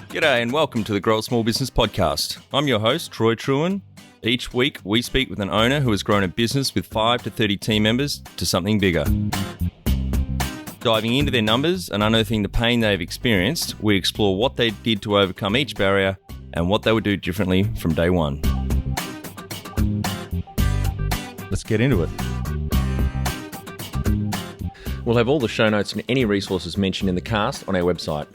G'day and welcome to the Grow a Small Business Podcast. I'm your host, Troy Truen. Each week, we speak with an owner who has grown a business with 5 to 30 team members to something bigger. Diving into their numbers and unearthing the pain they've experienced, we explore what they did to overcome each barrier and what they would do differently from day one. Let's get into it. We'll have all the show notes and any resources mentioned in the cast on our website.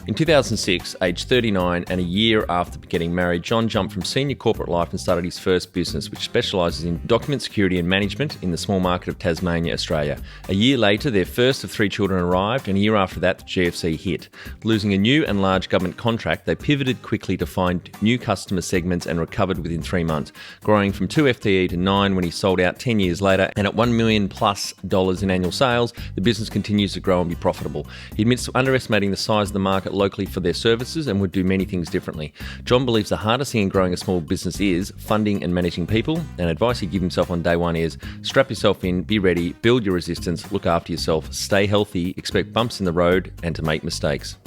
In 2006, aged 39 and a year after getting married, John jumped from senior corporate life and started his first business, which specialises in document security and management in the small market of Tasmania, Australia. A year later, their first of 3 children arrived, and a year after that, the GFC hit. Losing a new and large government contract, they pivoted quickly to find new customer segments and recovered within 3 months, growing from 2 FTE to 9 when he sold out 10 years later. And at $1 million plus in annual sales, the business continues to grow and be profitable. He admits to underestimating the size of the market locally for their services and would do many things differently. John believes the hardest thing in growing a small business is funding and managing people, and advice he'd give himself on day one is strap yourself in, be ready, build your resistance, look after yourself, stay healthy, expect bumps in the road, and to make mistakes.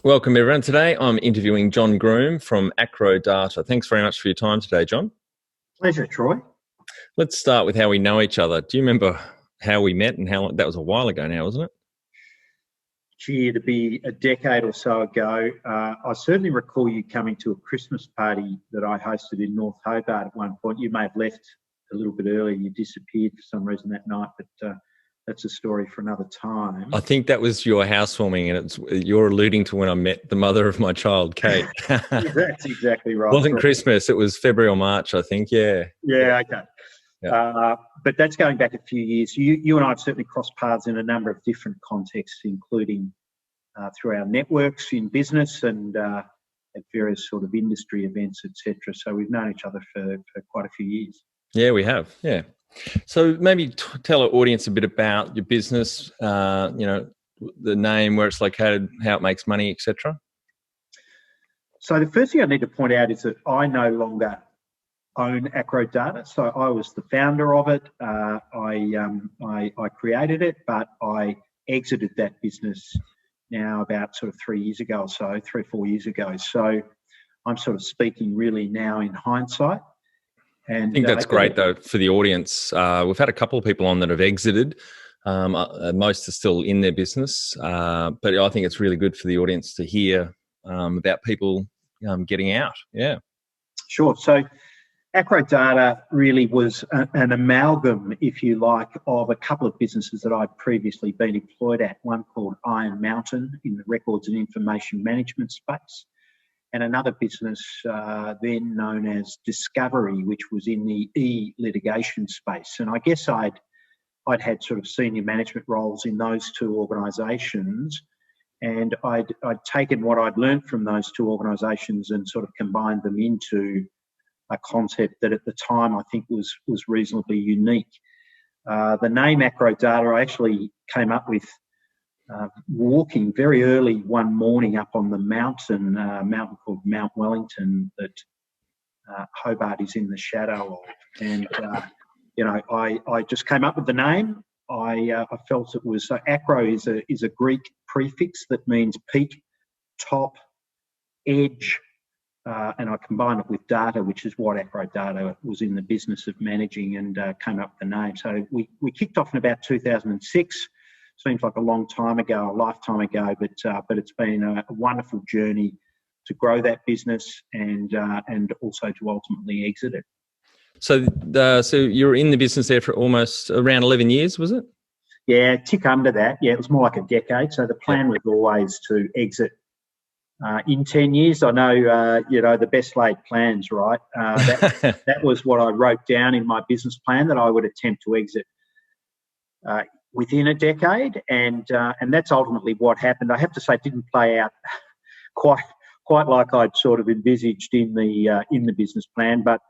Welcome everyone. Today I'm interviewing John Groom from Acrodata. Thanks very much for your time today, John. Pleasure, Troy. Let's start with how we know each other. Do you remember how we met and how long? That was a while ago now, wasn't it? Gee, to be a decade or so ago, I certainly recall you coming to a Christmas party that I hosted in North Hobart at one point. You may have left a little bit earlier. You disappeared for some reason that night, but that's a story for another time. I think that was your housewarming, and you're alluding to when I met the mother of my child, Kate. That's exactly right. It wasn't Christmas. It was February or March, I think. Yeah. Yeah, okay. Yeah. But that's going back a few years. You and I have certainly crossed paths in a number of different contexts, including through our networks in business and at various sort of industry events, etc. So we've known each other for quite a few years. Yeah, we have. Yeah. So maybe tell our audience a bit about your business, the name, where it's located, how it makes money, etc. So the first thing I need to point out is that I no longer own Acrodata. So I was the founder of it. I created it, but I exited that business now about sort of 3 years ago or so, 3 or 4 years ago. So I'm sort of speaking really now in hindsight. And I think that's great though for the audience. We've had a couple of people on that have exited. Most are still in their business, but I think it's really good for the audience to hear about people getting out. Yeah. Sure. So Acrodata really was an amalgam, if you like, of a couple of businesses that I'd previously been employed at, one called Iron Mountain in the records and information management space, and another business then known as Discovery, which was in the e-litigation space. And I guess I'd had sort of senior management roles in those two organisations, and I'd taken what I'd learned from those two organisations and sort of combined them into a concept that at the time I think was reasonably unique. The name Acrodata I actually came up with walking very early one morning up on the mountain called Mount Wellington that Hobart is in the shadow of. And, I just came up with the name. I felt it was, acro is a Greek prefix that means peak, top, edge, and I combined it with data, which is what Acrodata was in the business of managing, and came up with the name. So we kicked off in about 2006. Seems like a long time ago, a lifetime ago, but it's been a wonderful journey to grow that business and also to ultimately exit it. So you're in the business there for almost around 11 years, was it? Yeah, tick under that. Yeah, it was more like a decade. So the plan was always to exit in 10 years. I know, the best laid plans, right? That was what I wrote down in my business plan, that I would attempt to exit within a decade, and that's ultimately what happened. I have to say, it didn't play out quite like I'd sort of envisaged in the business plan, but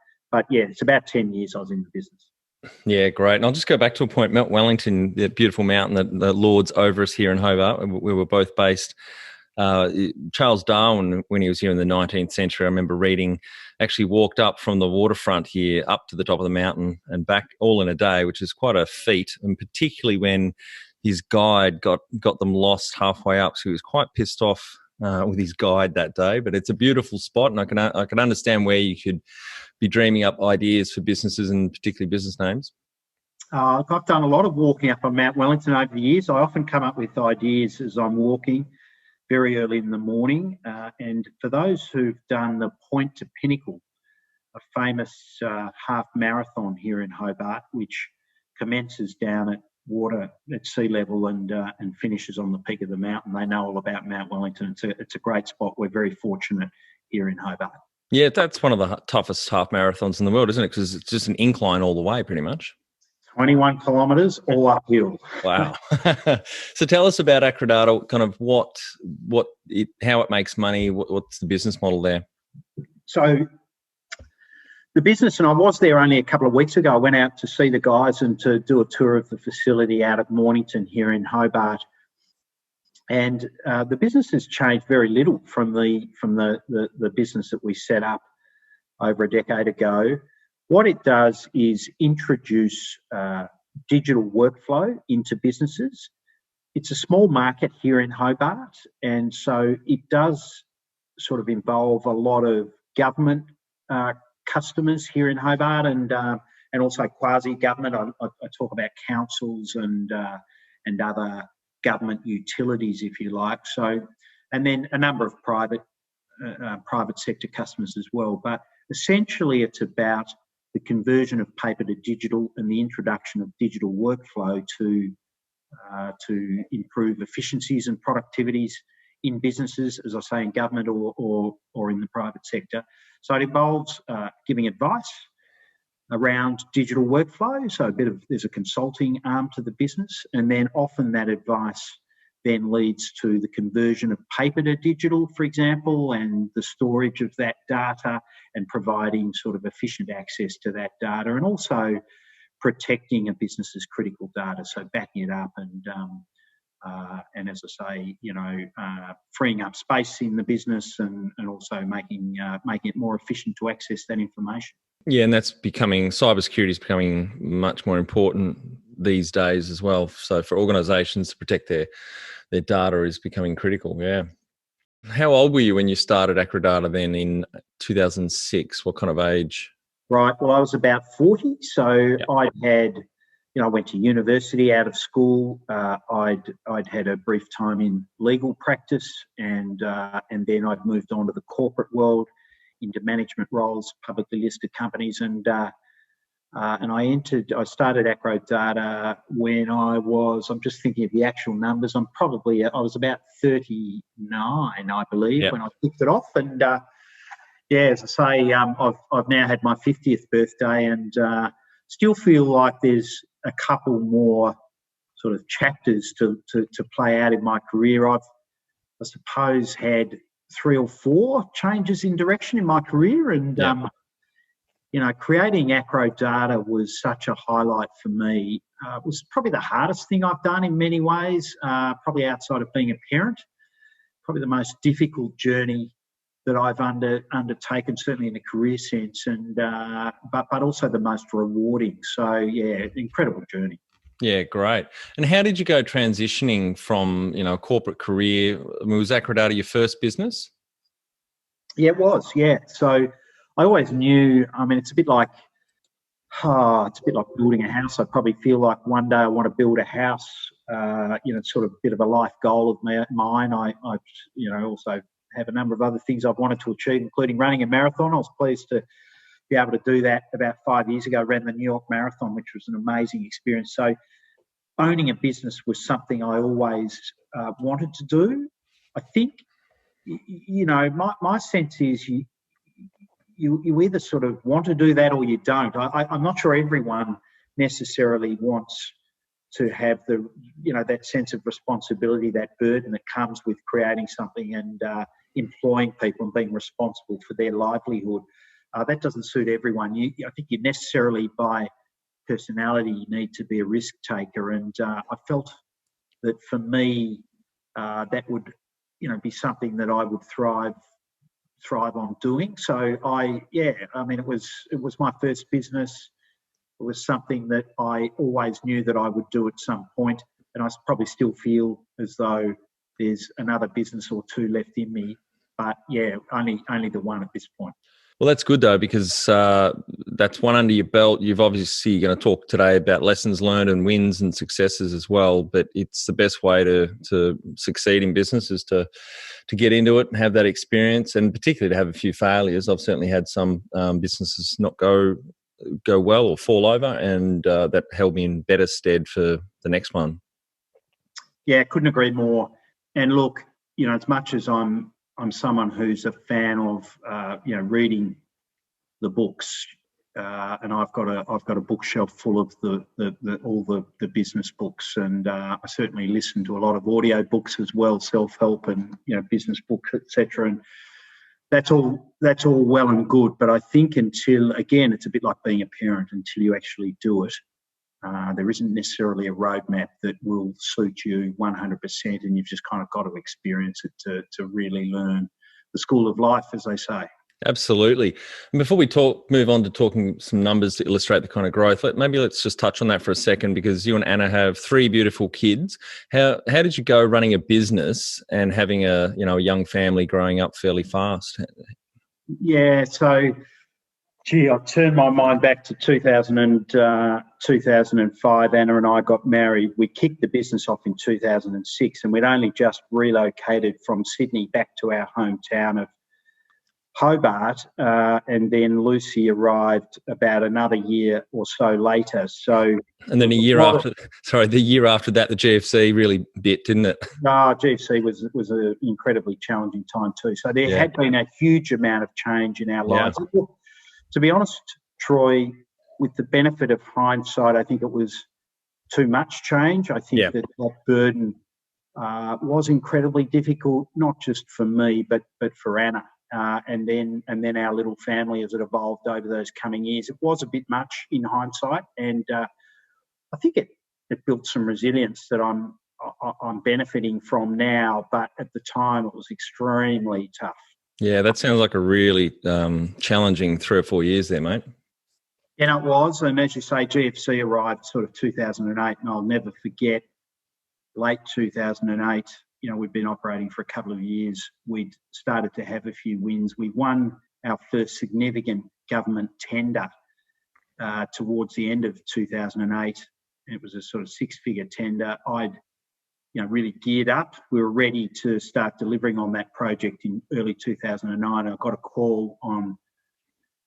yeah, it's about 10 years I was in the business. Yeah, great. And I'll just go back to a point, Mount Wellington, the beautiful mountain that lords over us here in Hobart. We were both based. Charles Darwin, when he was here in the 19th century, I remember reading, actually walked up from the waterfront here up to the top of the mountain and back all in a day, which is quite a feat, and particularly when his guide got them lost halfway up. So he was quite pissed off with his guide that day. But it's a beautiful spot, and I can understand where you could be dreaming up ideas for businesses and particularly business names. I've done a lot of walking up on Mount Wellington over the years. I often come up with ideas as I'm walking very early in the morning. And for those who've done the Point to Pinnacle, a famous half marathon here in Hobart, which commences down at water at sea level and finishes on the peak of the mountain, they know all about Mount Wellington. It's a great spot. We're very fortunate here in Hobart. Yeah, that's one of the toughest half marathons in the world, isn't it? Because it's just an incline all the way, pretty much. 21 kilometres, all uphill. Wow. So tell us about Acrodata, kind of how it makes money, what's the business model there? So the business, and I was there only a couple of weeks ago, I went out to see the guys and to do a tour of the facility out at Mornington here in Hobart. And the business has changed very little from the business that we set up over a decade ago. What it does is introduce digital workflow into businesses. It's a small market here in Hobart, and so it does sort of involve a lot of government customers here in Hobart, and also quasi-government. I talk about councils and other government utilities, if you like. So, and then a number of private sector customers as well. But essentially, it's about the conversion of paper to digital and the introduction of digital workflow to improve efficiencies and productivities in businesses, as I say, in government or in the private sector. So it involves giving advice around digital workflow. So there's a consulting arm to the business, and then often that advice then leads to the conversion of paper to digital, for example, and the storage of that data and providing sort of efficient access to that data, and also protecting a business's critical data, so backing it up and as I say, freeing up space in the business and also making it more efficient to access that information. Yeah, and cybersecurity is becoming much more important these days as well. So for organisations to protect their data is becoming critical. Yeah. How old were you when you started Acrodata then in 2006? What kind of age? Right. Well, I was about 40. So yep. I went to university out of school. I'd had a brief time in legal practice, and then I'd moved on to the corporate world into management roles, publicly listed companies, and I started Acrodata when I'm just thinking of the actual numbers. I was about 39, I believe, yep. when I kicked it off. And as I say, I've now had my 50th birthday, and still feel like there's a couple more sort of chapters to play out in my career. I suppose had 3 or 4 changes in direction in my career, and creating Acrodata was such a highlight for me. It was probably the hardest thing I've done in many ways, probably outside of being a parent, probably the most difficult journey that I've undertaken, certainly in a career sense, and but also the most rewarding. So incredible journey. Yeah, great. And how did you go transitioning from a corporate career? I mean, was Acrodata your first business? Yeah, it was. Yeah, so I always knew. I mean, it's a bit like building a house. I probably feel like one day I want to build a house. It's sort of a bit of a life goal of mine. I also have a number of other things I've wanted to achieve, including running a marathon. I was pleased to be able to do that about 5 years ago. I ran the New York Marathon, which was an amazing experience. So owning a business was something I always wanted to do. I think, my sense is you either sort of want to do that or you don't. I'm not sure everyone necessarily wants to have that sense of responsibility, that burden that comes with creating something and employing people and being responsible for their livelihood. That doesn't suit everyone. I think you necessarily, by personality, you need to be a risk taker, and I felt that for me, that would, be something that I would thrive on doing. So it was my first business. It was something that I always knew that I would do at some point, and I probably still feel as though there's another business or two left in me. But yeah, only the one at this point. Well, that's good though, because that's one under your belt. You've obviously going to talk today about lessons learned and wins and successes as well. But it's the best way to succeed in business is to get into it and have that experience, and particularly to have a few failures. I've certainly had some businesses not go well or fall over, and that held me in better stead for the next one. Yeah, couldn't agree more. And look, as much as I'm someone who's a fan of reading the books, and I've got a bookshelf full of all the business books, and I certainly listen to a lot of audio books as well, self-help and business books, etc. And that's all well and good, but I think until, again, it's a bit like being a parent, until you actually do it, there isn't necessarily a roadmap that will suit you 100%, and you've just kind of got to experience it to really learn the school of life, as they say. Absolutely. And before we move on to talking some numbers to illustrate the kind of growth, let's just touch on that for a second, because you and Anna have 3 beautiful kids. How did you go running a business and having a young family growing up fairly fast? Yeah, so I turned my mind back to 2005. Anna and I got married. We kicked the business off in 2006, and we'd only just relocated from Sydney back to our hometown of Hobart, and then Lucy arrived about another year or so later. And then the year after that, the GFC really bit, didn't it? No, GFC was an incredibly challenging time too. So there had been a huge amount of change in our lives. To be honest, Troy, with the benefit of hindsight, I think it was too much change. I think that burden was incredibly difficult, not just for me, but for Anna. And then our little family as it evolved over those coming years. It was a bit much in hindsight, and I think it built some resilience that I'm benefiting from now. But at the time, it was extremely tough. Yeah, that sounds like a really challenging 3 or 4 years there, mate. And it was, and as you say, GFC arrived sort of 2008, and I'll never forget late 2008. We'd been operating for a couple of years. We'd started to have a few wins. We won our first significant government tender towards the end of 2008. It was a sort of 6-figure tender. I'd really geared up. We were ready to start delivering on that project in early 2009. I got a call on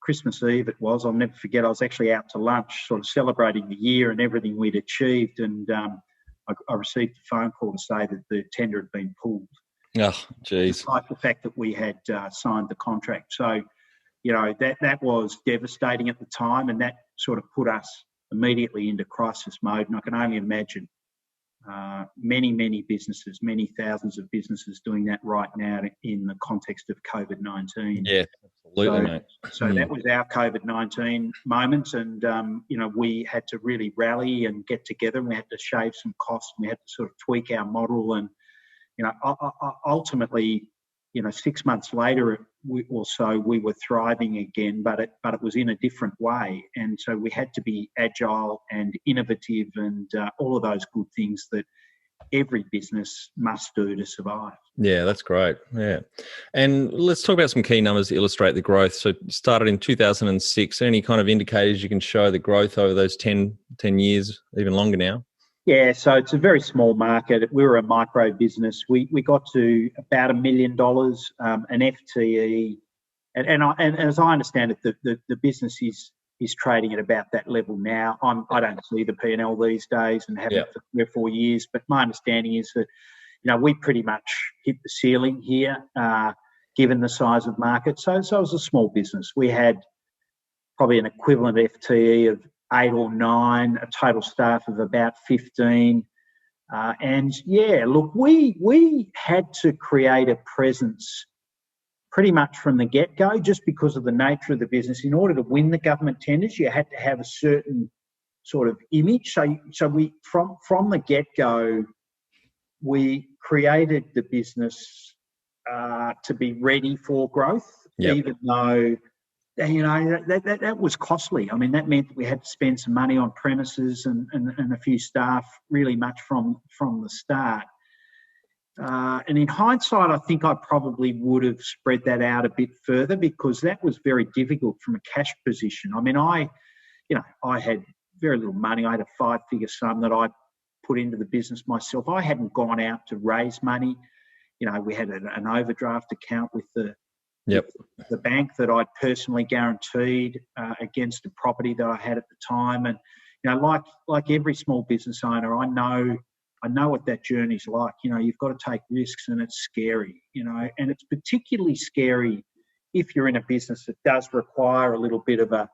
Christmas Eve, it was. I'll never forget. I was actually out to lunch, sort of celebrating the year and everything we'd achieved, and I received a phone call to say that the tender had been pulled. Oh, geez. Despite the fact that we had signed the contract. So, that was devastating at the time, and that sort of put us immediately into crisis mode. And I can only imagine many businesses, many thousands of businesses doing that right now in the context of COVID-19. Yeah, absolutely, mate. So that was our COVID-19 moment, and we had to really rally and get together, and we had to shave some costs, and we had to sort of tweak our model, and ultimately, 6 months later we were thriving again, but it was in a different way, and so we had to be agile and innovative and all of those good things that every business must do to survive. Yeah, that's great. Yeah. And let's talk about some key numbers to illustrate the growth. So you started in 2006. Any kind of indicators you can show the growth over those 10 years, even longer now? Yeah, so it's a very small market. We were a micro business. We got to about $1 million, an FTE, and as I understand it, the business is trading at about that level now. I don't see the P&L these days and haven't for 3 or 4 years, but my understanding is that we pretty much hit the ceiling here, given the size of market. So it was a small business. We had probably an equivalent FTE of 8 or 9, a total staff of about 15. We had to create a presence pretty much from the get-go, just because of the nature of the business. In order to win the government tenders, you had to have a certain sort of image. So we from the get-go, we created the business to be ready for growth, even though that was costly. I mean, that meant that we had to spend some money on premises and a few staff really much from the start. And in hindsight, I think I probably would have spread that out a bit further, because that was very difficult from a cash position. I mean, I had very little money. I had a 5-figure sum that I put into the business myself. I hadn't gone out to raise money. We had an overdraft account with the bank that I'd personally guaranteed against a property that I had at the time. And like every small business owner, I know what that journey's like. You've got to take risks, and it's scary. And it's particularly scary if you're in a business that does require a little bit of a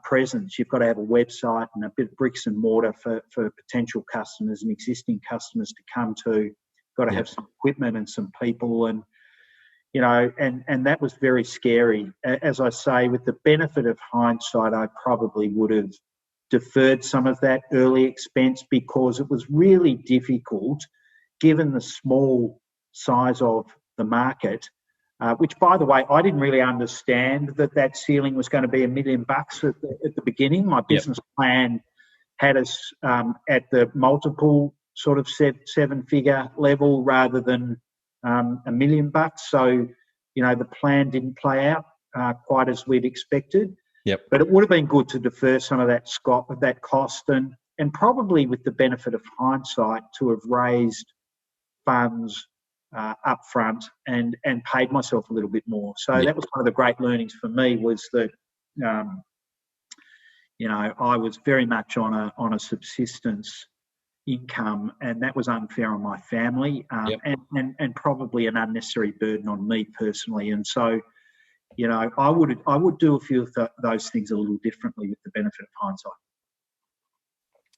presence. You've got to have a website and a bit of bricks and mortar for potential customers and existing customers to come to. You've got to have some equipment and some people, and that was very scary. As I say, with the benefit of hindsight, I probably would have deferred some of that early expense, because it was really difficult, given the small size of the market, which, by the way, I didn't really understand that ceiling was going to be $1 million at the beginning. My business plan had us at the multiple sort of 7-figure level rather than $1 million. So, the plan didn't play out quite as we'd expected. But it would have been good to defer some of that cost, and probably, with the benefit of hindsight, to have raised funds up front and paid myself a little bit more. So that was one of the great learnings for me, was that I was very much on a subsistence income, and that was unfair on my family, and probably an unnecessary burden on me personally. And so, I would do a few of those things a little differently with the benefit of hindsight.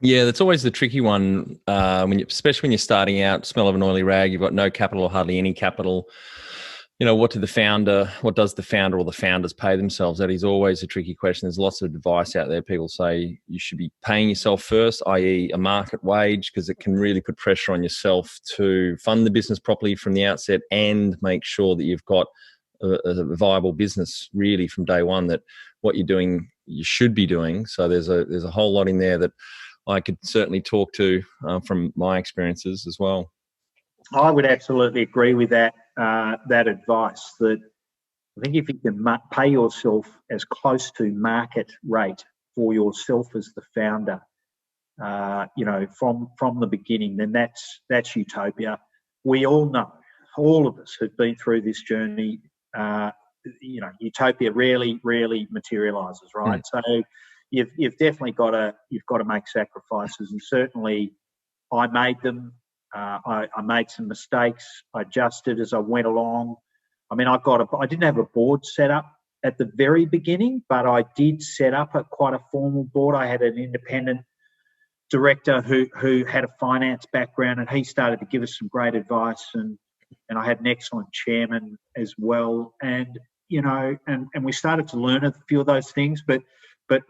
Yeah, that's always the tricky one, especially when you're starting out. Smell of an oily rag. You've got no capital or hardly any capital. What does the founder or the founders pay themselves? That is always a tricky question. There's lots of advice out there. People say you should be paying yourself first, i.e. a market wage, because it can really put pressure on yourself to fund the business properly from the outset and make sure that you've got a viable business really from day one, that what you're doing, you should be doing. So there's a whole lot in there that I could certainly talk to from my experiences as well. I would absolutely agree with that advice. That I think if you can pay yourself as close to market rate for yourself as the founder, from the beginning, then that's utopia. We all know, all of us who've been through this journey, utopia rarely materialises, right? So you've definitely got to make sacrifices, and certainly I made them. I made some mistakes. I adjusted as I went along. I mean, I didn't have a board set up at the very beginning, but I did set up quite a formal board. I had an independent director who had a finance background, and he started to give us some great advice, and I had an excellent chairman as well. And and we started to learn a few of those things, but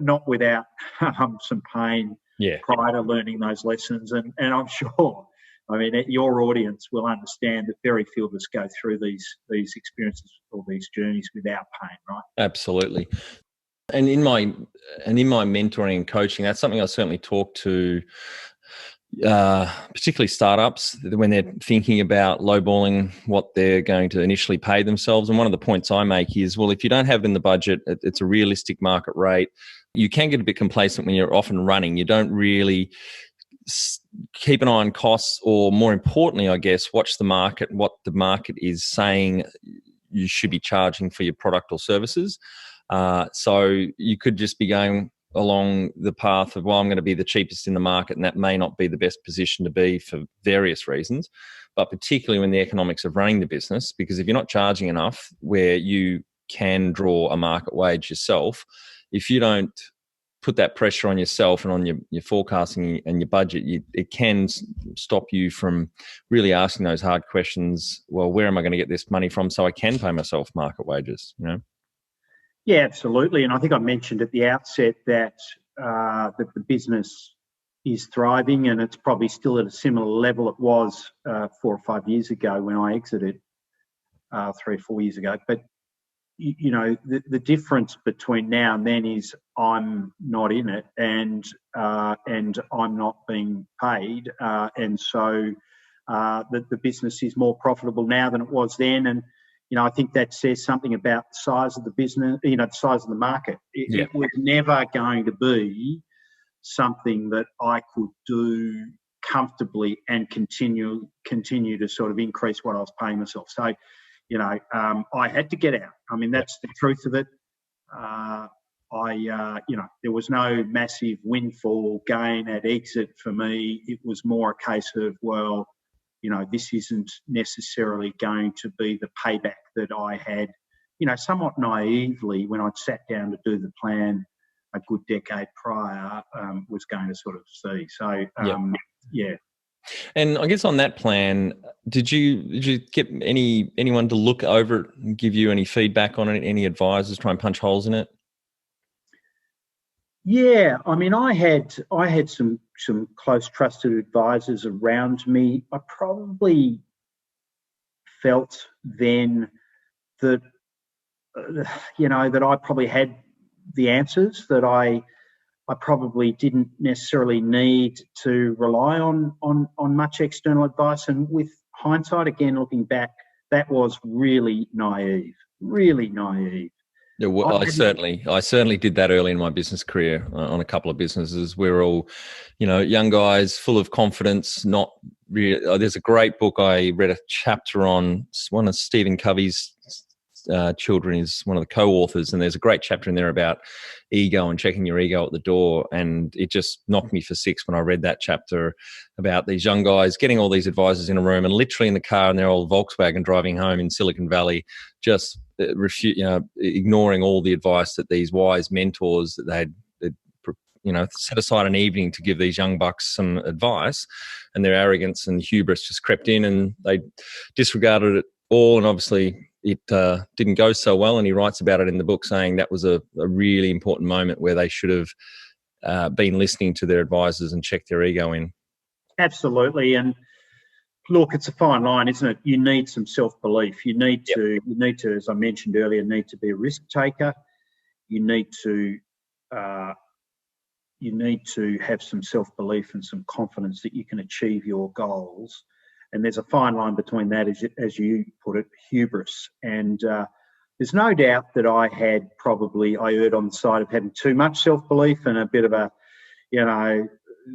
not without some pain prior to learning those lessons. And I'm sure, your audience will understand that very few of us go through these experiences or these journeys without pain, right? Absolutely. And in my mentoring and coaching, that's something I certainly talk to, particularly startups, when they're thinking about lowballing what they're going to initially pay themselves. And one of the points I make is, well, if you don't have it in the budget, it's a realistic market rate. You can get a bit complacent when you're off and running. You don't really keep an eye on costs, or more importantly, I guess, watch the market, what the market is saying you should be charging for your product or services. So you could just be going along the path of, well, I'm going to be the cheapest in the market, and that may not be the best position to be for various reasons, but particularly when the economics of running the business, because if you're not charging enough where you can draw a market wage yourself, if you don't put that pressure on yourself and on your forecasting and your budget, it can stop you from really asking those hard questions. Well, where am I going to get this money from so I can pay myself market wages? Yeah, absolutely. And I think I mentioned at the outset that the business is thriving, and it's probably still at a similar level it was 4 or 5 years ago when I exited 3 or 4 years ago. But the difference between now and then is I'm not in it, and I'm not being paid, and so the business is more profitable now than it was then. And, I think that says something about the size of the business, the size of the market. It was never going to be something that I could do comfortably and continue to sort of increase what I was paying myself. So, I had to get out. I mean, that's the truth of it. There was no massive windfall gain at exit for me. It was more a case of, well, this isn't necessarily going to be the payback that I had, somewhat naively when I'd sat down to do the plan a good decade prior, was going to sort of see. So, yeah. And I guess on that plan, did you get anyone to look over it and give you any feedback on it? Any advisors try and punch holes in it? Yeah, I mean, I had some close trusted advisors around me. I probably felt then that that I probably had the answers, that I probably didn't necessarily need to rely on much external advice. And with hindsight, again, looking back, that was really naive. Yeah, well, I certainly did that early in my business career on a couple of businesses. We're all, young guys full of confidence. Not really. There's a great book I read a chapter on. One of Stephen Covey's children is one of the co-authors, and there's a great chapter in there about ego and checking your ego at the door. And it just knocked me for six when I read that chapter about these young guys getting all these advisors in a room and literally in the car in their old Volkswagen driving home in Silicon Valley, just ignoring all the advice that these wise mentors that they'd set aside an evening to give these young bucks some advice, and their arrogance and hubris just crept in and they disregarded it all. And obviously it didn't go so well. And he writes about it in the book, saying that was a really important moment where they should have been listening to their advisors and checked their ego in. Absolutely. And look, it's a fine line, isn't it? You need some self-belief. You need to, as I mentioned earlier, need to be a risk taker. You need to have some self-belief and some confidence that you can achieve your goals. And there's a fine line between that, as you put it, hubris. And there's no doubt that I erred on the side of having too much self-belief and a bit of a,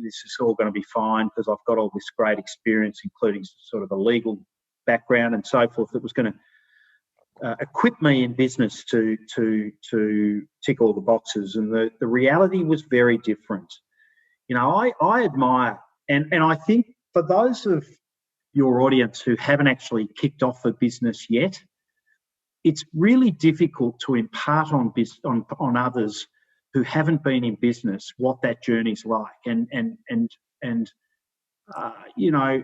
this is all going to be fine because I've got all this great experience, including sort of a legal background and so forth, that was going to equip me in business to tick all the boxes. And the reality was very different. I admire, and I think for those of your audience who haven't actually kicked off a business yet, it's really difficult to impart on others who haven't been in business what that journey's like. And you've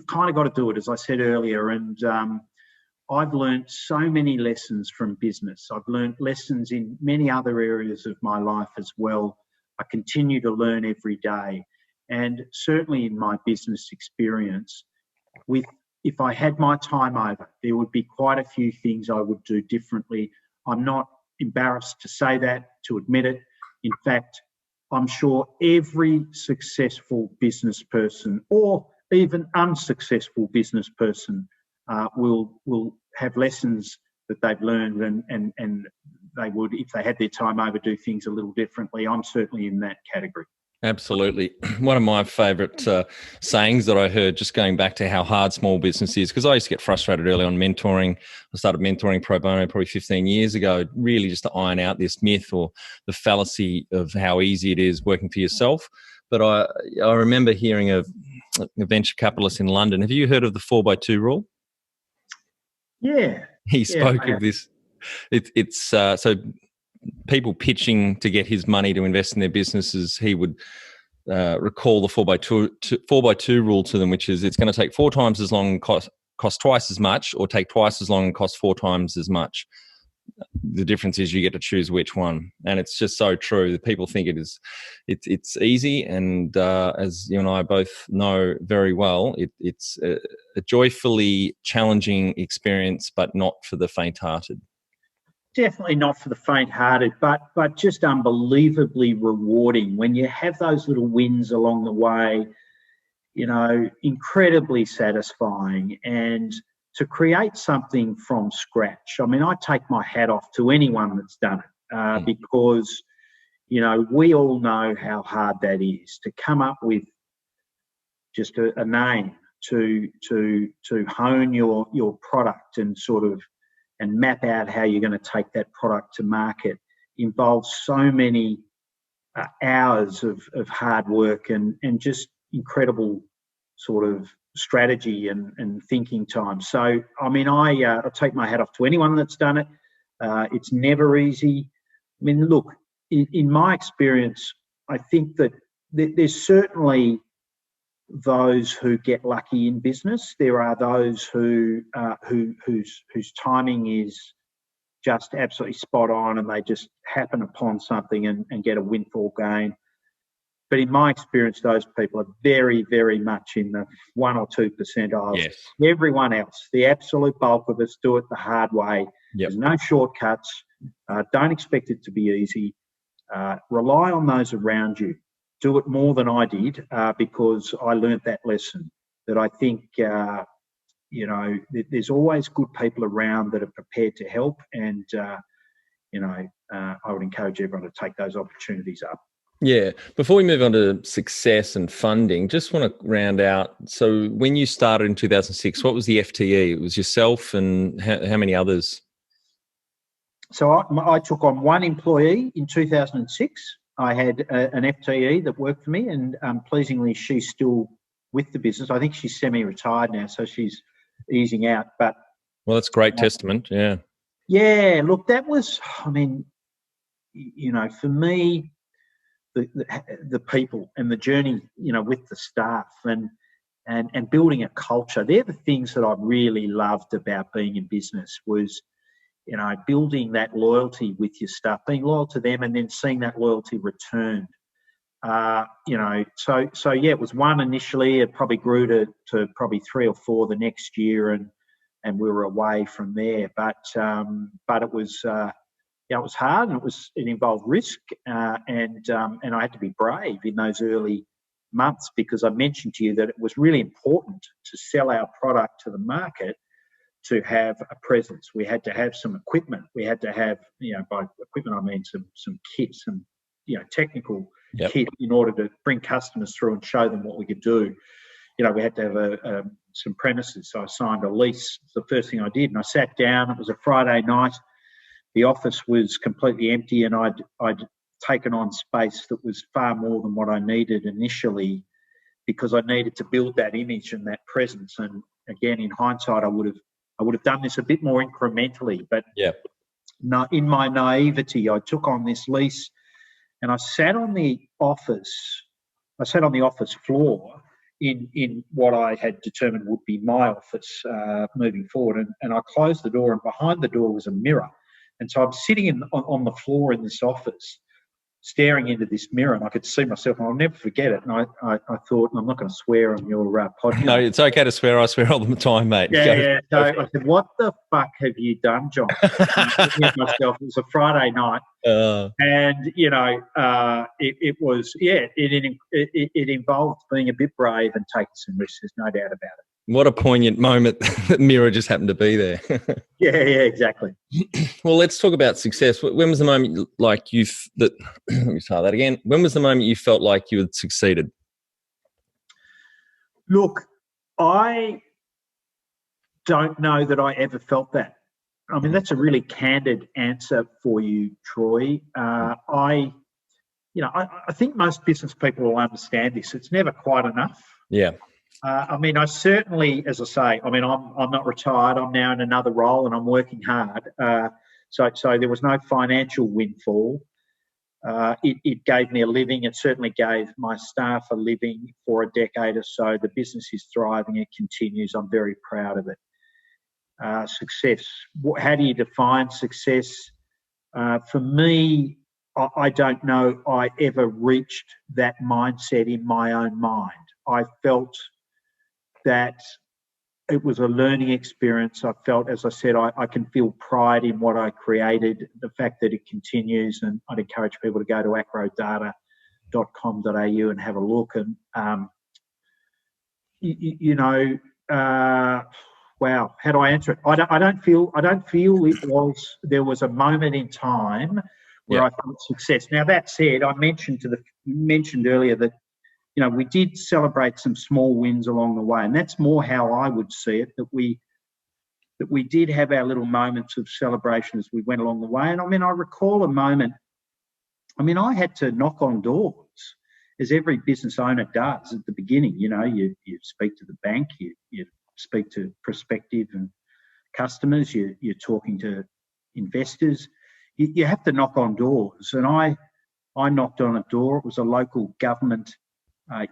kind of got to do it, as I said earlier. And I've learned so many lessons from business. I've learned lessons in many other areas of my life as well. I continue to learn every day. And certainly in my business experience, if I had my time over, there would be quite a few things I would do differently. I'm not embarrassed to say that, to admit it. In fact, I'm sure every successful business person or even unsuccessful business person will have lessons that they've learned and they would, if they had their time over, do things a little differently. I'm certainly in that category. Absolutely. One of my favourite sayings that I heard, just going back to how hard small business is, because I used to get frustrated early on mentoring. I started mentoring pro bono probably 15 years ago, really just to iron out this myth or the fallacy of how easy it is working for yourself. But I remember hearing of a venture capitalist in London. Have you heard of the 4x2 rule? Yeah. He spoke of this. It's so people pitching to get his money to invest in their businesses, he would recall the 4x2 rule to them, which is it's going to take 4 times as long and cost twice as much, or take twice as long and cost 4 times as much. The difference is you get to choose which one. And it's just so true that people think it's easy. And as you and I both know very well, it's a joyfully challenging experience, but not for the faint-hearted. Definitely not for the faint-hearted, but just unbelievably rewarding when you have those little wins along the way. incredibly satisfying. And to create something from scratch, I mean, I take my hat off to anyone that's done it because, we all know how hard that is to come up with just a name to hone your product and and map out how you're going to take that product to market. Involves so many hours of hard work and just incredible sort of strategy and thinking time. So, I mean, I take my hat off to anyone that's done it. It's never easy. I mean, look, in my experience, I think that there's certainly those who get lucky in business. There are those whose timing is just absolutely spot on and they just happen upon something and get a windfall gain. But in my experience, those people are very, very much in the 1 or 2% of Yes. Everyone else. The absolute bulk of us do it the hard way. Yep. There's no shortcuts. Don't expect it to be easy. Rely on those around you. Do it more than I did because I learnt that lesson, that I think, there's always good people around that are prepared to help. And, I would encourage everyone to take those opportunities up. Yeah. Before we move on to success and funding, just want to round out. So when you started in 2006, what was the FTE? It was yourself and how many others? So I took on one employee in 2006. I had an FTE that worked for me, and pleasingly, she's still with the business. I think she's semi-retired now, so she's easing out. But that's great testament. Yeah. Yeah. Look, that was. I mean, for me, the people and the journey, with the staff and building a culture. They're the things that I really loved about being in business was, building that loyalty with your staff, being loyal to them and then seeing that loyalty returned. So yeah, it was one initially. It probably grew to probably 3 or 4 the next year and we were away from there. But it was, it was hard and it involved risk and I had to be brave in those early months because I mentioned to you that it was really important to sell our product to the market to have a presence. We had to have some equipment. We had to have, by equipment I mean some kits, some technical kit in order to bring customers through and show them what we could do. We had to have some premises. So I signed a lease. It's the first thing I did, and I sat down. It was a Friday night. The office was completely empty, and I'd taken on space that was far more than what I needed initially, because I needed to build that image and that presence. And again, in hindsight, I would have done this a bit more incrementally. But in my naivety, I took on this lease, and I sat on the office floor in what I had determined would be my office moving forward. And I closed the door, and behind the door was a mirror. And so I'm sitting on the floor in this office, staring into this mirror, and I could see myself, and I'll never forget it. And I thought, and I'm not going to swear on your podcast. No, it's okay to swear. I swear all the time, mate. Yeah. So I said, "What the fuck have you done, John?" Myself. It was a Friday night, and it was it involved being a bit brave and taking some risks. There's no doubt about it. What a poignant moment. The mirror just happened to be there. Yeah, exactly. Well, let's talk about success. When was the moment let me try that again. When was the moment you felt like you had succeeded? Look, I don't know that I ever felt that. I mean, that's a really candid answer for you, Troy. I think most business people will understand this. It's never quite enough. Yeah. I certainly, as I say, I'm not retired. I'm now in another role and I'm working hard. So there was no financial windfall. It gave me a living. It certainly gave my staff a living for a decade or so. The business is thriving. It continues. I'm very proud of it. Success. How do you define success? For me, I don't know I ever reached that mindset in my own mind. I felt that it was a learning experience. I felt, as I said, I can feel pride in what I created, the fact that it continues, and I'd encourage people to go to acrodata.com.au and have a look. And you know, wow, how do I answer it? I don't feel there was a moment in time where I felt success. Now that said, I mentioned earlier that we did celebrate some small wins along the way, and that's more how I would see it. That we did have our little moments of celebration as we went along the way. And I mean, I recall a moment. I mean, I had to knock on doors, as every business owner does at the beginning. You speak to the bank, you speak to prospective and customers, you're talking to investors. You have to knock on doors. And I knocked on a door. It was a local government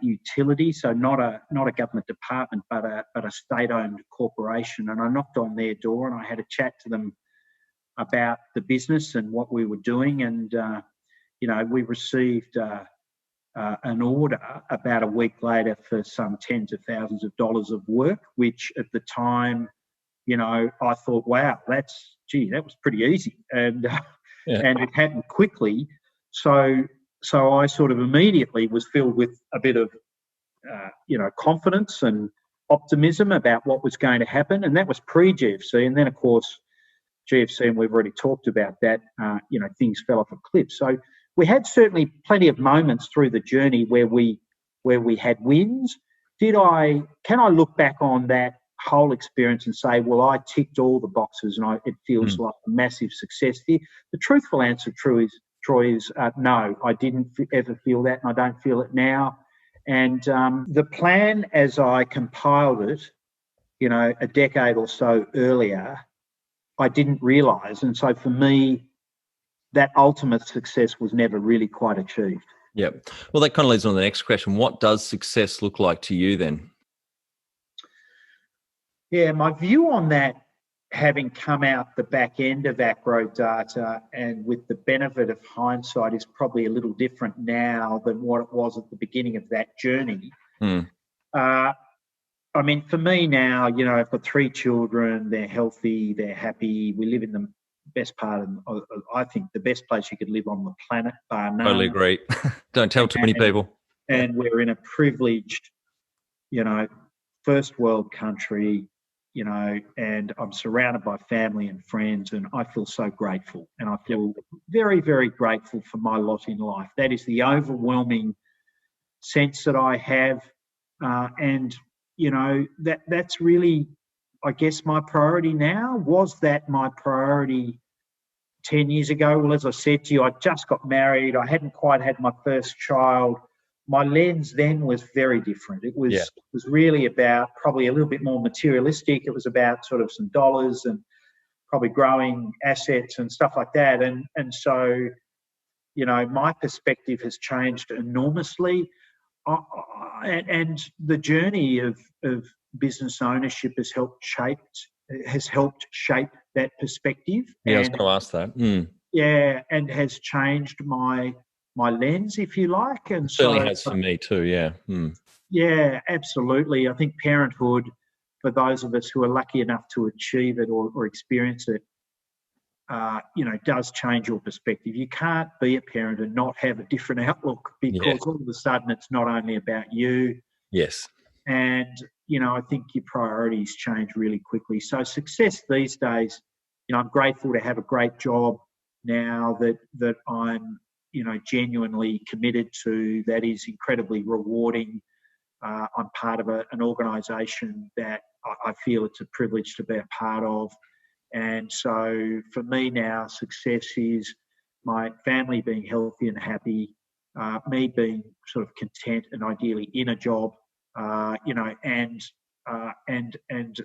utility, so not a government department, but a state-owned corporation. And I knocked on their door and I had a chat to them about the business and what we were doing. And we received an order about a week later for some tens of thousands of dollars of work, which at the time, I thought, wow, that was pretty easy, and and it happened quickly. So I sort of immediately was filled with a bit of confidence and optimism about what was going to happen, and that was pre-GFC. And then, of course, GFC, and we've already talked about that. Things fell off a cliff. So we had certainly plenty of moments through the journey where we had wins. Can I look back on that whole experience and say, well, I ticked all the boxes and it feels like a massive success here? The truthful answer, Troy, is no, I didn't ever feel that, and I don't feel it now. And the plan as I compiled it, a decade or so earlier, I didn't realise. And so for me, that ultimate success was never really quite achieved. Yep. Well, that kind of leads on to the next question. What does success look like to you then? Yeah, my view on that, having come out the back end of Acrodata and with the benefit of hindsight, is probably a little different now than what it was at the beginning of that journey. I mean, for me now, I've got 3 children. They're healthy. They're happy. We live in the best part of, I think, the best place you could live on the planet, bar none. Totally agree. Don't tell too many people. And we're in a privileged, first world country, and I'm surrounded by family and friends, and I feel so grateful. And I feel very, very grateful for my lot in life. That is the overwhelming sense that I have. And that's really, I guess, my priority now. Was that my priority 10 years ago? Well, as I said to you, I just got married. I hadn't quite had my first child. My lens then was very different. It was really about probably a little bit more materialistic. It was about sort of some dollars and probably growing assets and stuff like that. And so, my perspective has changed enormously. And the journey of business ownership has helped shape that perspective. Yeah, I was going to ask that. Yeah, and has changed my lens, if you like. And certainly has for me too. Yeah. Yeah, absolutely. I think parenthood, for those of us who are lucky enough to achieve it or experience it, does change your perspective. You can't be a parent and not have a different outlook, because all of a sudden it's not only about you. Yes. And, I think your priorities change really quickly. So success these days, I'm grateful to have a great job now that I'm, genuinely committed to, that is incredibly rewarding. I'm part of an organisation that I feel it's a privilege to be a part of. And so for me now, success is my family being healthy and happy, me being sort of content and ideally in a job, and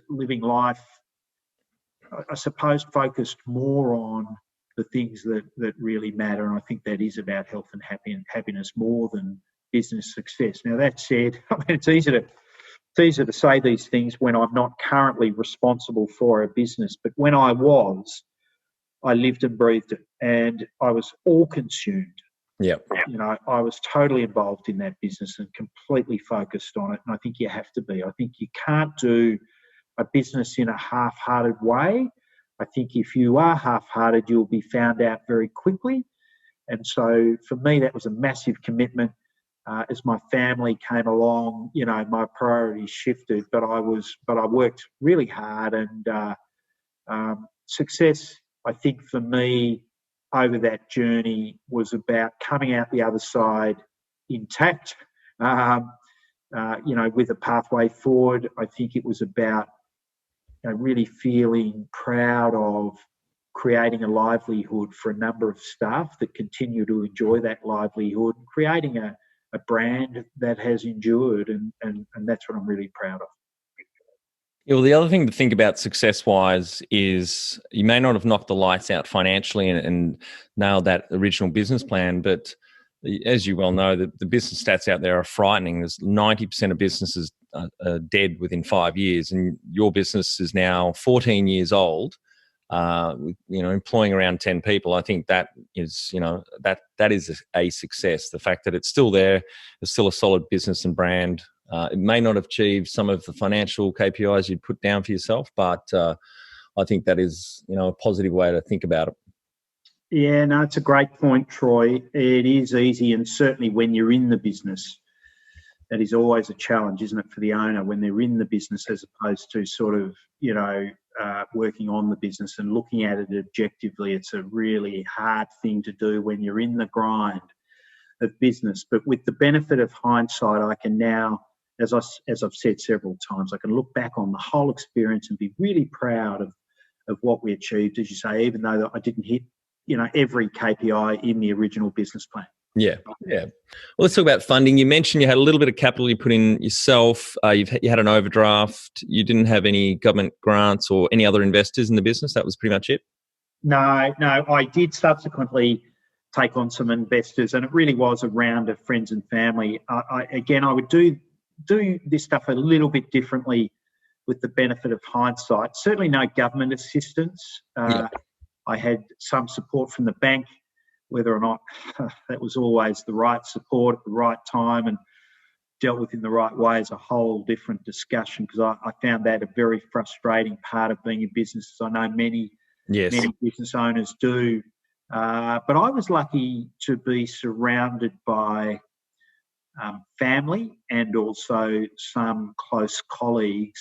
living life, I suppose, focused more on the things that really matter. And I think that is about health and happiness more than business success. Now, that said, I mean, it's easier to say these things when I'm not currently responsible for a business. But when I was, I lived and breathed it, and I was all consumed. Yeah. I was totally involved in that business and completely focused on it. And I think you have to be. I think you can't do a business in a half-hearted way. I think if you are half-hearted, you'll be found out very quickly. And so for me, that was a massive commitment. as my family came along, my priorities shifted, but I worked really hard, and success, I think for me over that journey was about coming out the other side intact, with a pathway forward. I think it was about really feeling proud of creating a livelihood for a number of staff that continue to enjoy that livelihood, and creating a brand that has endured, and that's what I'm really proud of. Yeah, well, the other thing to think about success-wise is you may not have knocked the lights out financially and nailed that original business plan, but as you well know, the business stats out there are frightening. There's 90% of businesses are dead within 5 years, and your business is now 14 years old. Employing around 10 people. I think that is, that is a success. The fact that it's still there, it's still a solid business and brand. It may not have achieved some of the financial KPIs you'd put down for yourself, but I think that is, a positive way to think about it. Yeah, no, it's a great point, Troy. It is easy, and certainly when you're in the business, that is always a challenge, isn't it, for the owner when they're in the business, as opposed to sort of, working on the business and looking at it objectively. It's a really hard thing to do when you're in the grind of business. But with the benefit of hindsight, I can now, as I've said several times, I can look back on the whole experience and be really proud of what we achieved, as you say, even though I didn't hit, every KPI in the original business plan. Yeah. Well, let's talk about funding. You mentioned you had a little bit of capital you put in yourself. You had an overdraft. You didn't have any government grants or any other investors in the business. That was pretty much it. No. I did subsequently take on some investors, and it really was a round of friends and family. I would do this stuff a little bit differently with the benefit of hindsight. Certainly no government assistance. I had some support from the bank. Whether or not that was always the right support at the right time and dealt with in the right way is a whole different discussion, because I found that a very frustrating part of being in business, as I know many business owners do. But I was lucky to be surrounded by family and also some close colleagues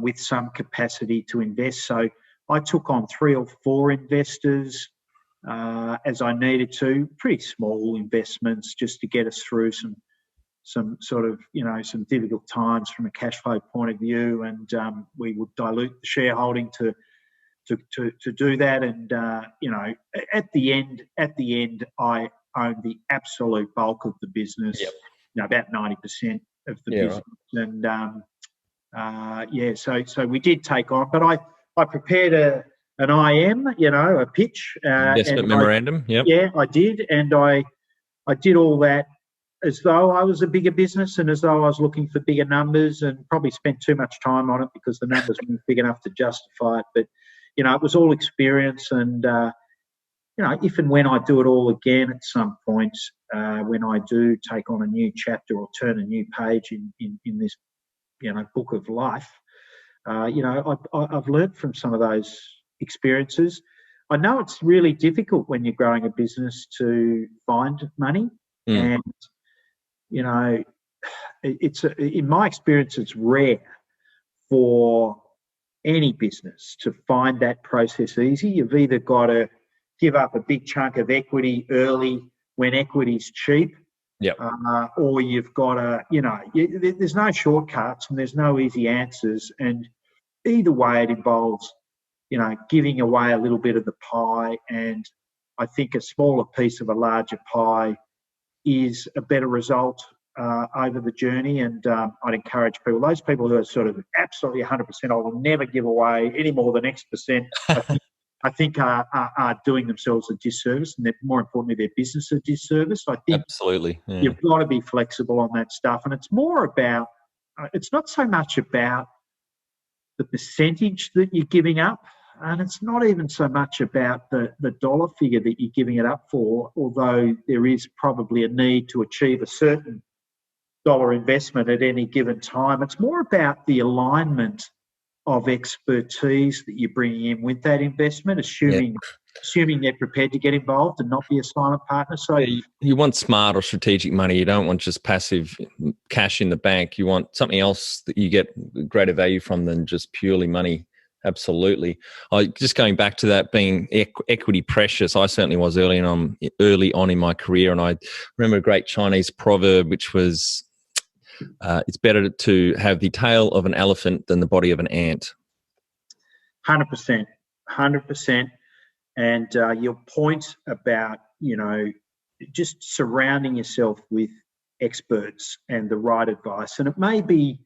with some capacity to invest. So I took on 3 or 4 investors as I needed to, pretty small investments just to get us through some sort of, some difficult times from a cash flow point of view. And we would dilute the shareholding to do that. And, at the end, I owned the absolute bulk of the business, about 90% of the business. Right. And, so we did take on, but I prepared an IM, a pitch. Investment memorandum, Yeah, I did. And I did all that as though I was a bigger business and as though I was looking for bigger numbers, and probably spent too much time on it because the numbers weren't big enough to justify it. But, it was all experience. And, if and when I do it all again at some point, when I do take on a new chapter or turn a new page in this, book of life, I've learned from some of those experiences. I know it's really difficult when you're growing a business to find money, and in my experience, it's rare for any business to find that process easy. You've either got to give up a big chunk of equity early when equity's cheap, or you've got to, there's no shortcuts and there's no easy answers, and either way it involves giving away a little bit of the pie. And I think a smaller piece of a larger pie is a better result over the journey. And I'd encourage people, those people who are sort of absolutely 100%, I will never give away any more than X percent, I think are doing themselves a disservice, and more importantly, their business a disservice. I think absolutely you've got to be flexible on that stuff. And it's more about, it's not so much about the percentage that you're giving up, and it's not even so much about the dollar figure that you're giving it up for, although there is probably a need to achieve a certain dollar investment at any given time. It's more about the alignment of expertise that you're bringing in with that investment, assuming they're prepared to get involved and not be a silent partner. So you want smart or strategic money. You don't want just passive cash in the bank. You want something else that you get greater value from than just purely money. Absolutely. Just going back to that being equity precious, I certainly was early on in my career, and I remember a great Chinese proverb which was, "It's better to have the tail of an elephant than the body of an ant." 100%, 100%. And your point about, just surrounding yourself with experts and the right advice, and it may be,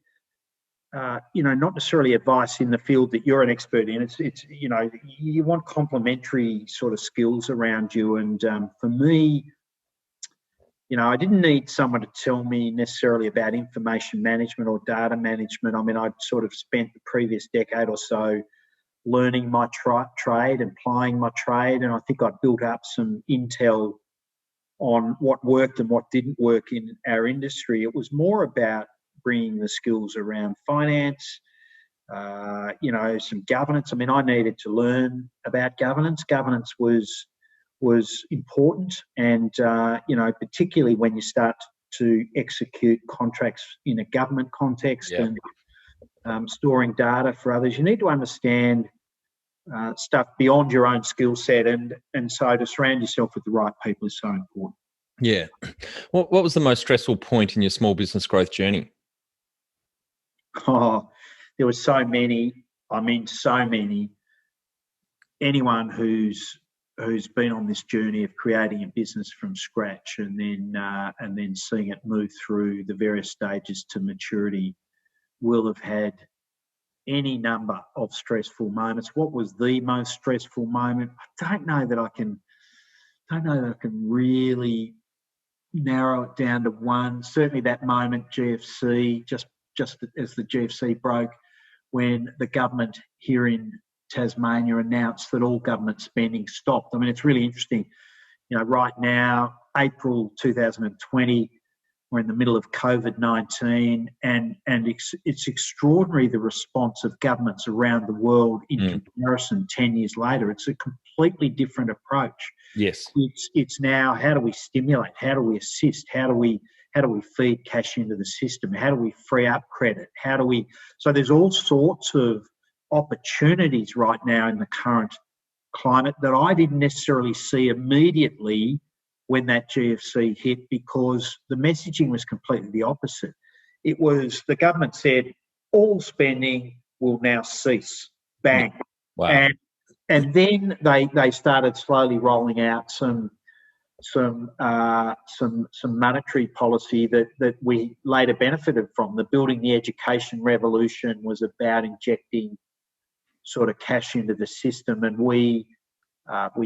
not necessarily advice in the field that you're an expert in. It's you want complementary sort of skills around you. And for me, I didn't need someone to tell me necessarily about information management or data management. I mean, I'd sort of spent the previous decade or so learning my trade, applying my trade, and I think I built up some intel on what worked and what didn't work in our industry. It was more about bringing the skills around finance, some governance. I mean, I needed to learn about governance. Governance was important, and particularly when you start to execute contracts in a government context and storing data for others, you need to understand stuff beyond your own skill set, and so to surround yourself with the right people is so important. Yeah. What was the most stressful point in your small business growth journey? Oh, there were so many. I mean, so many. Anyone who's been on this journey of creating a business from scratch and then seeing it move through the various stages to maturity will have had any number of stressful moments. What was the most stressful moment? I don't know that I can really narrow it down to one. Certainly that moment, GFC, just as the GFC broke, when the government here in Tasmania announced that all government spending stopped. I mean, it's really interesting. Right now, April 2020, we're in the middle of COVID-19, and it's extraordinary the response of governments around the world in comparison 10 years later. It's a completely different approach. Yes. It's now, how do we stimulate? How do we assist? How do we feed cash into the system? How do we free up credit? So there's all sorts of opportunities right now in the current climate that I didn't necessarily see immediately when that GFC hit, because the messaging was completely the opposite. It was, the government said, all spending will now cease. Bang. Wow. And then they started slowly rolling out some monetary policy that we later benefited from. The Building the Education Revolution was about injecting sort of cash into the system, and we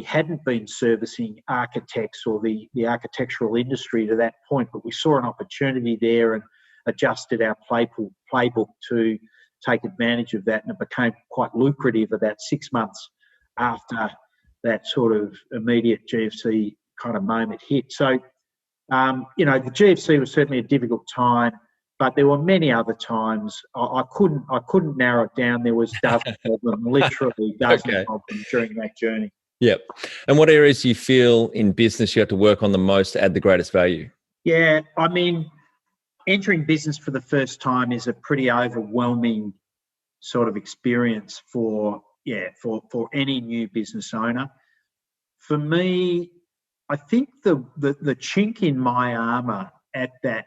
hadn't been servicing architects or the architectural industry to that point, but we saw an opportunity there and adjusted our playbook to take advantage of that, and it became quite lucrative about 6 months after that sort of immediate GFC kind of moment hit. So, the GFC was certainly a difficult time, but there were many other times. I couldn't narrow it down. There was dozens of them, literally dozens of them during that journey. Yep. And what areas do you feel in business you have to work on the most to add the greatest value? Yeah, I mean, entering business for the first time is a pretty overwhelming sort of experience for any new business owner. For me, I think the chink in my armour at that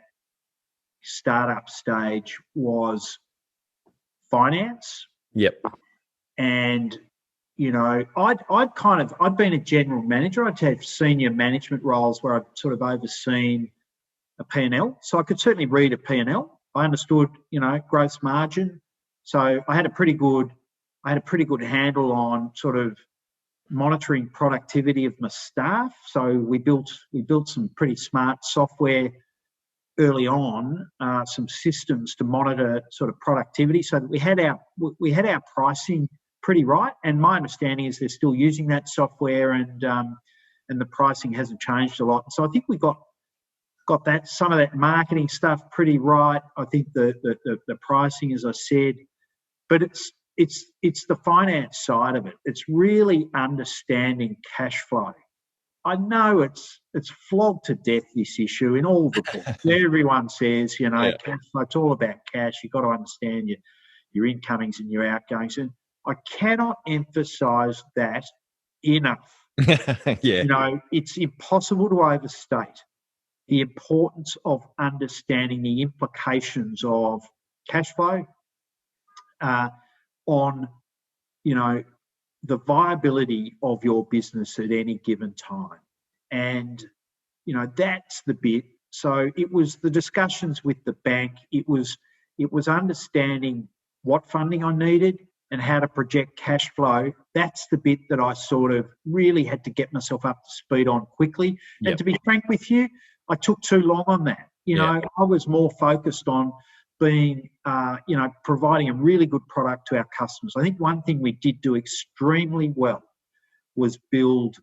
startup stage was finance. Yep. And I'd been a general manager. I'd had senior management roles where I'd sort of overseen a P&L. So I could certainly read a P&L. I understood, gross margin. So I had a pretty good handle on sort of monitoring productivity of my staff. So we built some pretty smart software early on, some systems to monitor sort of productivity, so that we had our pricing pretty right. And my understanding is they're still using that software, and the pricing hasn't changed a lot. So I think we got that, some of that marketing stuff pretty right. I think the pricing, as I said, but it's the finance side of it. It's really understanding cash flow. I know it's flogged to death, this issue, in all the books. Everyone says, cash flow, it's all about cash. You've got to understand your incomings and your outgoings. And I cannot emphasise that enough. It's impossible to overstate the importance of understanding the implications of cash flow on, the viability of your business at any given time. And, that's the bit. So it was the discussions with the bank. It was understanding what funding I needed and how to project cash flow. That's the bit that I sort of really had to get myself up to speed on quickly. Yep. And to be frank with you, I took too long on that. I was more focused on being, providing a really good product to our customers. I think one thing we did do extremely well was build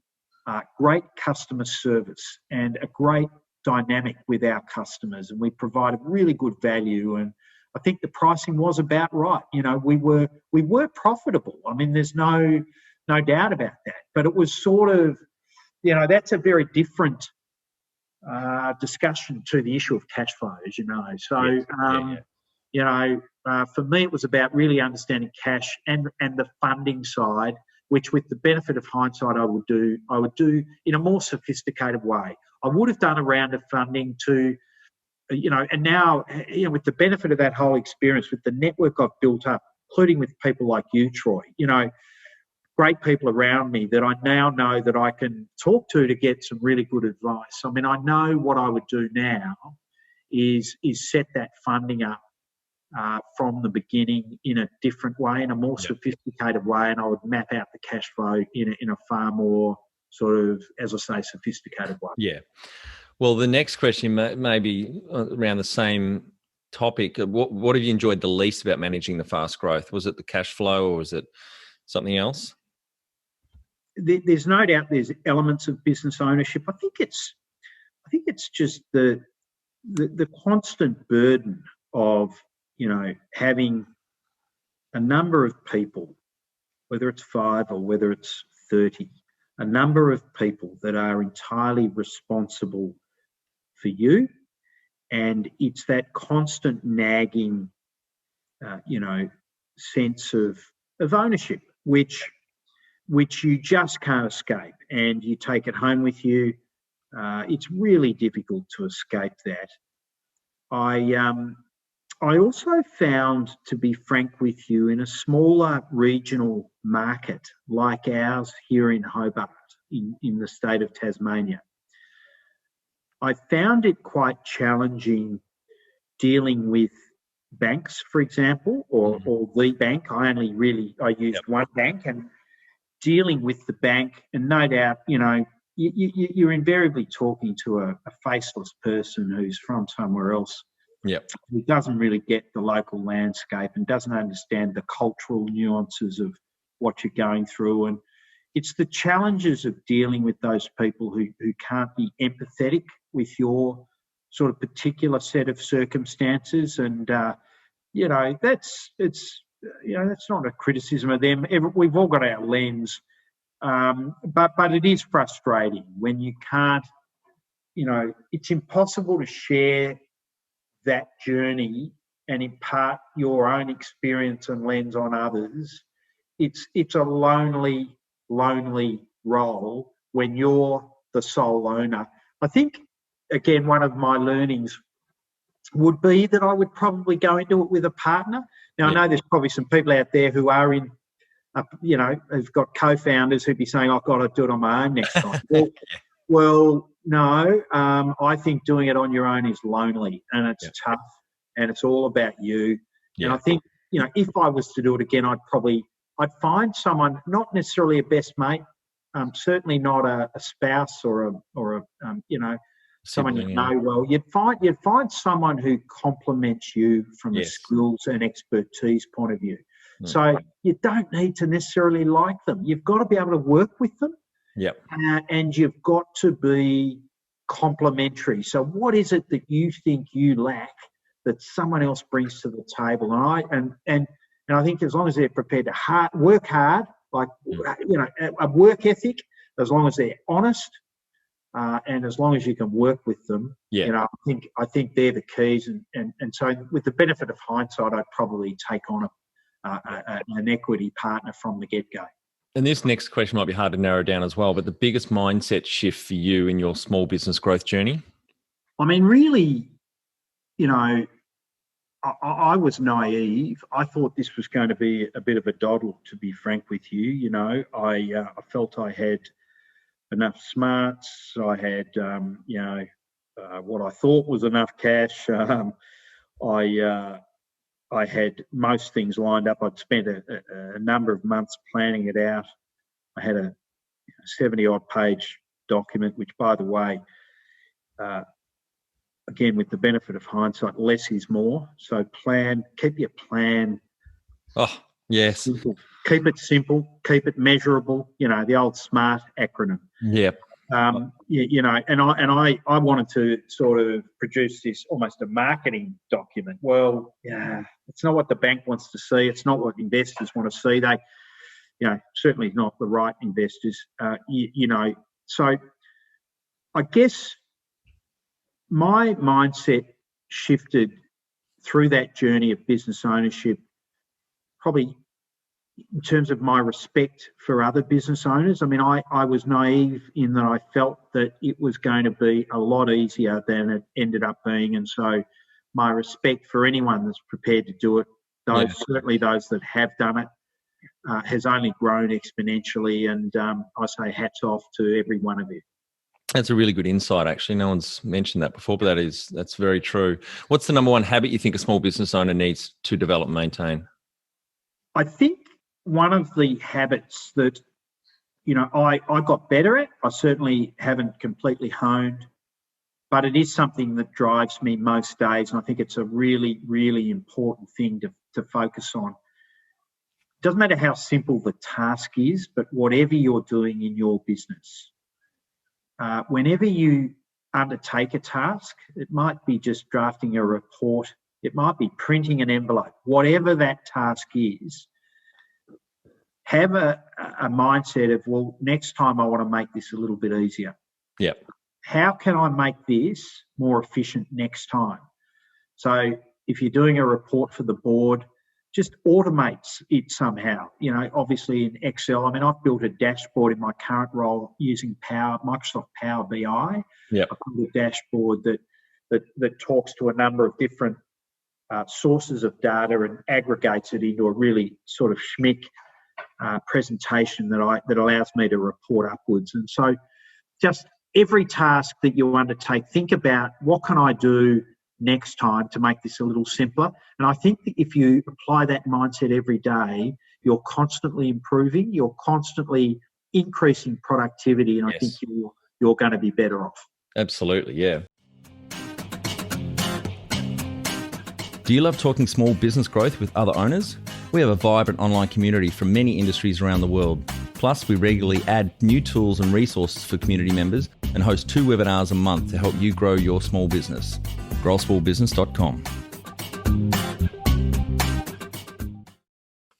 great customer service and a great dynamic with our customers, and we provided really good value. And I think the pricing was about right. We were profitable. I mean, there's no doubt about that. But it was sort of, that's a very different discussion to the issue of cash flow, as you know. So, for me, it was about really understanding cash and the funding side, which, with the benefit of hindsight, I would do in a more sophisticated way. I would have done a round of funding to, and now, with the benefit of that whole experience, with the network I've built up, including with people like you, Troy, great people around me that I now know that I can talk to get some really good advice. I mean, I know what I would do now is set that funding up from the beginning in a different way, in a more sophisticated way, and I would map out the cash flow in a far more sort of, as I say, sophisticated way. Yeah. Well, the next question may be around the same topic. What have you enjoyed the least about managing the fast growth? Was it the cash flow, or was it something else? There's no doubt there's elements of business ownership. I think it's just the constant burden of having a number of people, whether it's 5 or whether it's 30, a number of people that are entirely responsible for you, and it's that constant nagging, sense of ownership, which you just can't escape, and you take it home with you. It's really difficult to escape that. I also found, to be frank with you, in a smaller regional market like ours here in Hobart, in the state of Tasmania, I found it quite challenging dealing with banks, for example, or the bank. I used one bank, and dealing with the bank, and no doubt, you're invariably talking to a faceless person who's from somewhere else. Yep. Who doesn't really get the local landscape and doesn't understand the cultural nuances of what you're going through. And it's the challenges of dealing with those people who can't be empathetic with your sort of particular set of circumstances. And, that's not a criticism of them. We've all got our lens. But it is frustrating when you can't, it's impossible to share that journey and impart your own experience and lens on others. It's a lonely role when you're the sole owner. I think, again, one of my learnings would be that I would probably go into it with a partner. Now, I know there's probably some people out there who are who've got co-founders who'd be saying, I've got to do it on my own next time. Well, no, I think doing it on your own is lonely, and it's tough, and it's all about you. Yeah. And I think, if I was to do it again, I'd find someone, not necessarily a best mate, certainly not a spouse or someone you know well. You'd find someone who complements you from a skills and expertise point of view. Mm. So you don't need to necessarily like them. You've got to be able to work with them. Yep. And you've got to be complementary. So what is it that you think you lack that someone else brings to the table? And And I think as long as they're prepared to work hard, like, a work ethic, as long as they're honest, and as long as you can work with them, I think they're the keys. And so with the benefit of hindsight, I'd probably take on an equity partner from the get-go. And this next question might be hard to narrow down as well, but the biggest mindset shift for you in your small business growth journey? I mean, really, I was naive. I thought this was going to be a bit of a doddle, to be frank with you. I felt I had enough smarts. I had, what I thought was enough cash. I had most things lined up. I'd spent a number of months planning it out. I had a 70-odd page document, which, by the way, again, with the benefit of hindsight, less is more. So keep your plan. Oh, yes. Simple. Keep it simple, keep it measurable, the old SMART acronym. Yep. And I wanted to sort of produce this almost a marketing document. Well, it's not what the bank wants to see. It's not what investors want to see. They, certainly not the right investors. So I guess my mindset shifted through that journey of business ownership, probably in terms of my respect for other business owners. I mean, I was naive in that I felt that it was going to be a lot easier than it ended up being. And so my respect for anyone that's prepared to do it, certainly those that have done it, has only grown exponentially. And I say hats off to every one of you. That's a really good insight, actually. No one's mentioned that before, but that's very true. What's the number one habit you think a small business owner needs to develop and maintain? I think one of the habits that, I got better at, I certainly haven't completely honed, but it is something that drives me most days. And I think it's a really, really important thing to focus on. It doesn't matter how simple the task is, but whatever you're doing in your business, whenever you undertake a task, it might be just drafting a report, it might be printing an envelope, whatever that task is, have a mindset of, well, next time I want to make this a little bit easier. Yeah. How can I make this more efficient next time? So if you're doing a report for the board, just automate it somehow. Obviously in Excel, I mean, I've built a dashboard in my current role using Microsoft Power BI. Yeah. I've built a dashboard that talks to a number of different sources of data and aggregates it into a really sort of schmick presentation that allows me to report upwards. And so just every task that you undertake, think about what can I do next time to make this a little simpler. And I think that if you apply that mindset every day, you're constantly improving, you're constantly increasing productivity, and I think you're going to be better off. Absolutely, yeah. Do you love talking small business growth with other owners? We have a vibrant online community from many industries around the world. Plus, we regularly add new tools and resources for community members and host 2 webinars a month to help you grow your small business. growsmallbusiness.com.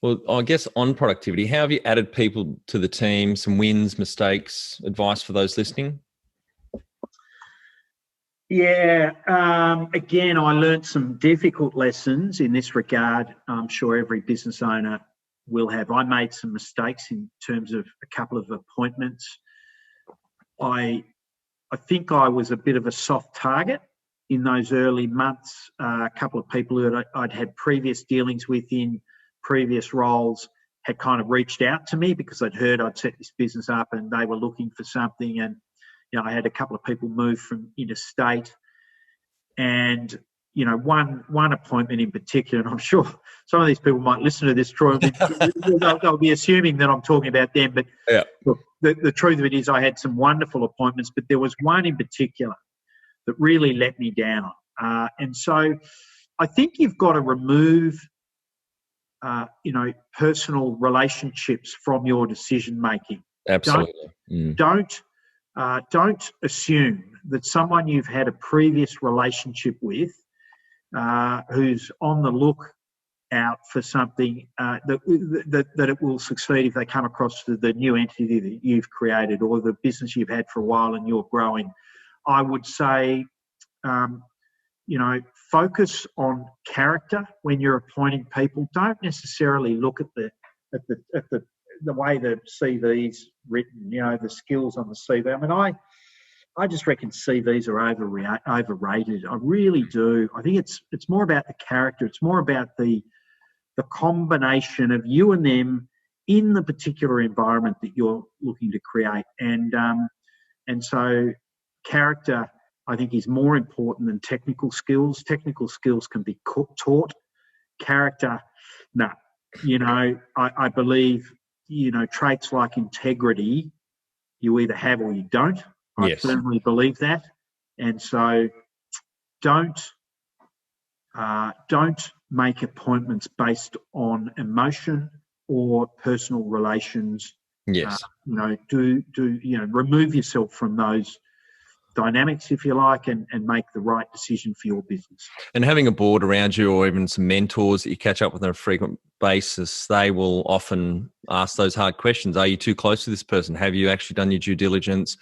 Well, I guess on productivity, how have you added people to the team? Some wins, mistakes, advice for those listening? Yeah, again, I learned some difficult lessons in this regard. I'm sure every business owner will have. I made some mistakes in terms of a couple of appointments. I think I was a bit of a soft target in those early months. A couple of people who I'd had previous dealings with in previous roles had kind of reached out to me because they'd heard I'd set this business up and they were looking for something. And I had a couple of people move from interstate, and one appointment in particular, and I'm sure some of these people might listen to this, Troy. They'll be assuming that I'm talking about them, but look, the truth of it is I had some wonderful appointments, but there was one in particular that really let me down. And so I think you've got to remove, personal relationships from your decision making. Absolutely. Don't assume that someone you've had a previous relationship with, who's on the look out for something that it will succeed if they come across the new entity that you've created or the business you've had for a while and you're growing. I would say, focus on character when you're appointing people. Don't necessarily look at the way the CV's written, the skills on the CV. I mean, I just reckon CVs are overrated. I really do. I think it's more about the character. It's more about the combination of you and them in the particular environment that you're looking to create. And so character, I think, is more important than technical skills. Technical skills can be taught. Character, no. I believe, traits like integrity, you either have or you don't. I firmly believe that. And so don't make appointments based on emotion or personal relations. Yes. Remove yourself from those dynamics, if you like, and make the right decision for your business. And having a board around you or even some mentors that you catch up with on a frequent basis, they will often ask those hard questions. Are you too close to this person? Have you actually done your due diligence?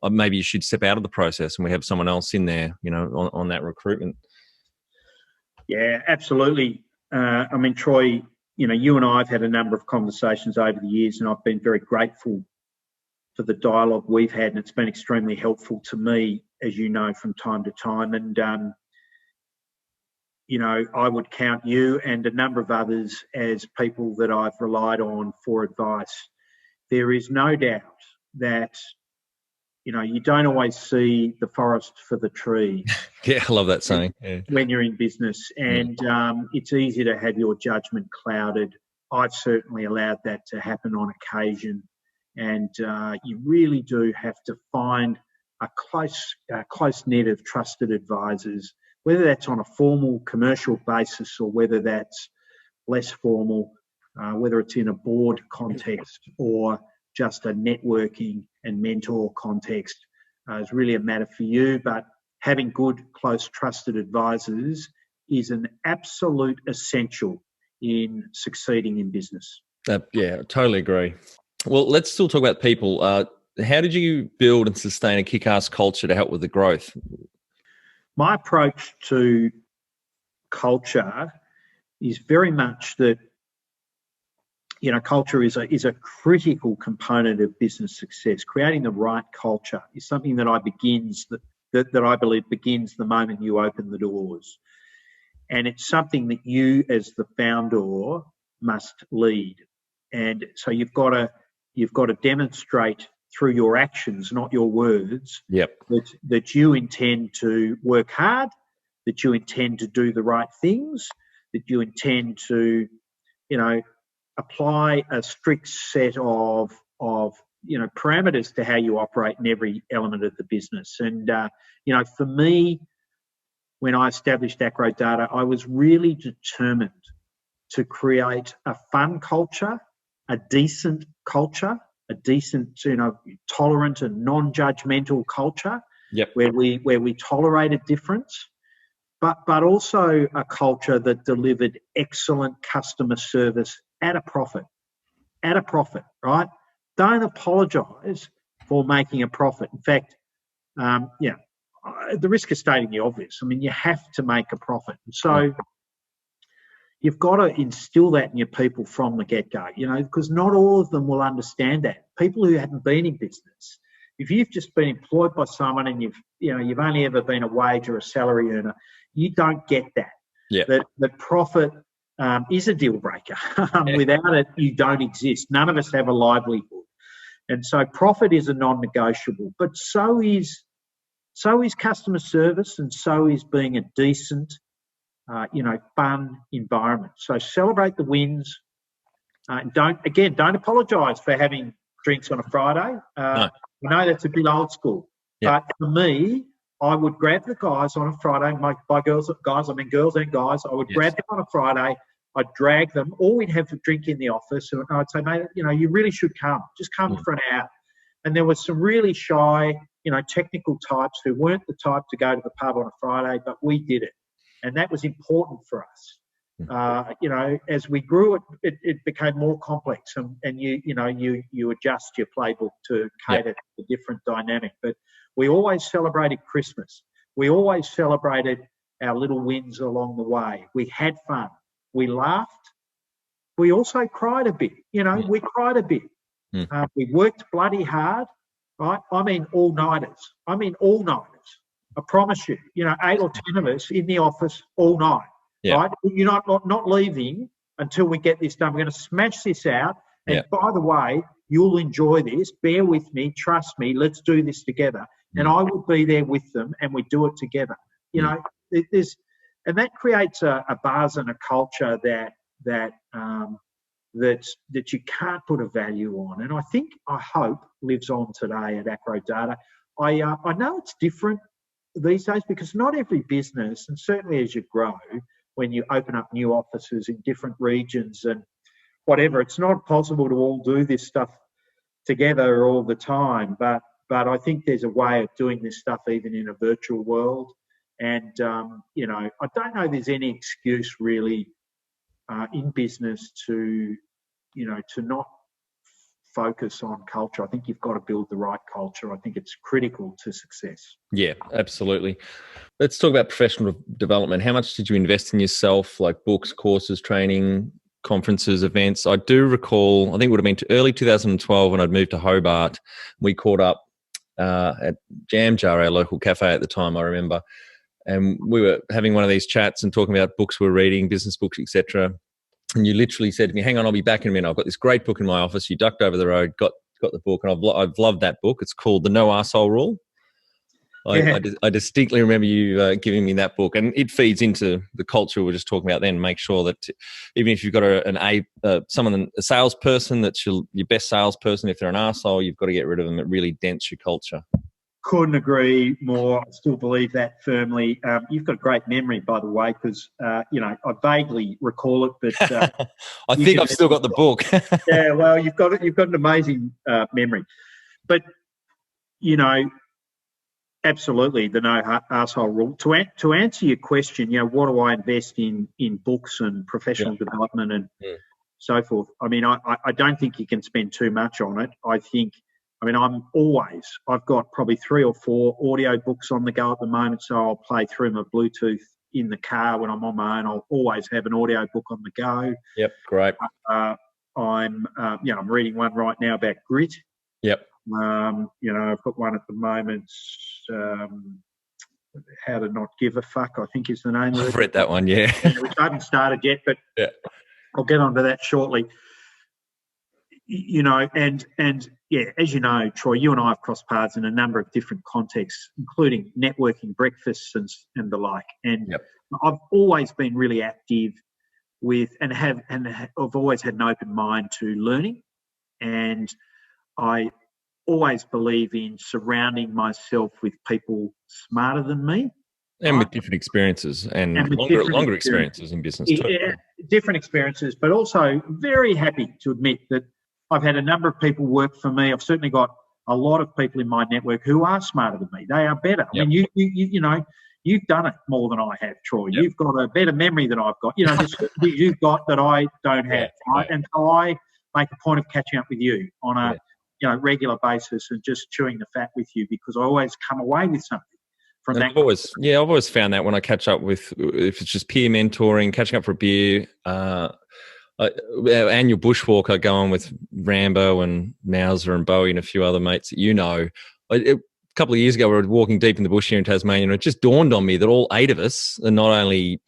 Or maybe you should step out of the process and we have someone else in there, on that recruitment. Yeah, absolutely. I mean, Troy, you and I have had a number of conversations over the years, and I've been very grateful for the dialogue we've had, and it's been extremely helpful to me, as you know, from time to time. And, I would count you and a number of others as people that I've relied on for advice. There is no doubt that, you don't always see the forest for the trees. Yeah, I love that saying. Yeah. When you're in business, and it's easy to have your judgment clouded. I've certainly allowed that to happen on occasion. And you really do have to find a close net of trusted advisors, whether that's on a formal commercial basis or whether that's less formal, whether it's in a board context or just a networking and mentor context. Is really a matter for you. But having good, close, trusted advisors is an absolute essential in succeeding in business. Yeah, totally agree. Well, let's still talk about people. How did you build and sustain a kick-ass culture to help with the growth? My approach to culture is very much that, culture is a critical component of business success. Creating the right culture is something that I believe begins the moment you open the doors. And it's something that you as the founder must lead. And so you've got to demonstrate through your actions, not your words, that you intend to work hard, that you intend to do the right things, that you intend to, apply a strict set of parameters to how you operate in every element of the business. And, for me, when I established Acrodata, I was really determined to create a fun culture, a decent culture, a decent, tolerant and non-judgmental culture, where we tolerated difference, but also a culture that delivered excellent customer service at a profit, right? Don't apologise for making a profit. In fact, the risk of stating the obvious. I mean, you have to make a profit. And so you've got to instill that in your people from the get-go, because not all of them will understand that. People who haven't been in business, if you've just been employed by someone and you've only ever been a wage or a salary earner, you don't get that. Yeah. That profit is a deal breaker. Without it, you don't exist. None of us have a livelihood. And so profit is a non-negotiable, but so is customer service, and so is being a decent, fun environment. So celebrate the wins. Don't apologise for having drinks on a Friday. No. I know that's a bit old school, but for me, I wowould grab the guys on a Friday. By girls and guys. I would grab them on a Friday. I'd drag them, or we'd have a drink in the office, and I'd say, mate, you really should come. Just come for an hour. And there was some really shy, technical types who weren't the type to go to the pub on a Friday, but we did it. And that was important for us. As we grew, it became more complex, and you adjust your playbook to cater to the different dynamic. But we always celebrated Christmas. We always celebrated our little wins along the way. We had fun. We laughed. We also cried a bit. We cried a bit. We worked bloody hard, right? I mean, all-nighters. I promise you, 8 or 10 of us in the office all night, right? You're not leaving until we get this done. We're going to smash this out. And by the way, you'll enjoy this. Bear with me. Trust me. Let's do this together. And I will be there with them, and we do it together. And that creates a buzz and a culture that you can't put a value on. And I hope lives on today at Acrodata. I know it's different these days because not every business, and certainly as you grow, when you open up new offices in different regions and whatever, it's not possible to all do this stuff together all the time. But I think there's a way of doing this stuff even in a virtual world. And, I don't know there's any excuse really in business to not focus on culture. I think you've got to build the right culture. I think it's critical to success. Yeah, absolutely. Let's talk about professional development. How much did you invest in yourself, like books, courses, training, conferences, events? I do recall, I think it would have been early 2012 when I'd moved to Hobart. We caught up at Jam Jar, our local cafe at the time, I remember. And we were having one of these chats and talking about books we're reading, business books, etc. And you literally said to me, hang on, I'll be back in a minute. I've got this great book in my office. You ducked over the road, got the book, and I've loved that book. It's called The No Arsehole Rule. I distinctly remember you giving me that book, and it feeds into the culture we were just talking about then. Make sure that even if you've got a salesperson that's your best salesperson, if they're an arsehole, you've got to get rid of them. It really dents your culture. Couldn't agree more. I still believe that firmly. You've got a great memory, by the way, because I vaguely recall it, but I think I've still got the book. Yeah, well, you've got an amazing memory, but absolutely the no arsehole rule. To answer your question, what do I invest in books and professional development and so forth? I mean, I don't think you can spend too much on it. I've got probably 3 or 4 audio books on the go at the moment, so I'll play through my Bluetooth in the car when I'm on my own. I'll always have an audio book on the go. Yep, great. I'm reading one right now about grit. Yep. I've got one at the moment. How to Not Give a Fuck, I think is the name of it. I've read that one, yeah. Which I haven't started yet, but I'll get onto that shortly. As you know, Troy, you and I have crossed paths in a number of different contexts, including networking breakfasts and the like. And I've always been really active I've always had an open mind to learning, and I always believe in surrounding myself with people smarter than me. And with different experiences and longer experiences in business too. Yeah, different experiences, but also very happy to admit that I've had a number of people work for me. I've certainly got a lot of people in my network who are smarter than me. They are better. Yep. I mean, you've done it more than I have, Troy. Yep. You've got a better memory than I've got. There's things you've got that I don't have, right? And so I make a point of catching up with you on a regular basis and just chewing the fat with you, because I always come away with something. I've always found that when I catch up with, if it's just peer mentoring, catching up for a beer, our annual bushwalk I go on with Rambo and Mauser and Bowie and a few other mates that a couple of years ago we were walking deep in the bush here in Tasmania, and it just dawned on me that all 8 of us are not only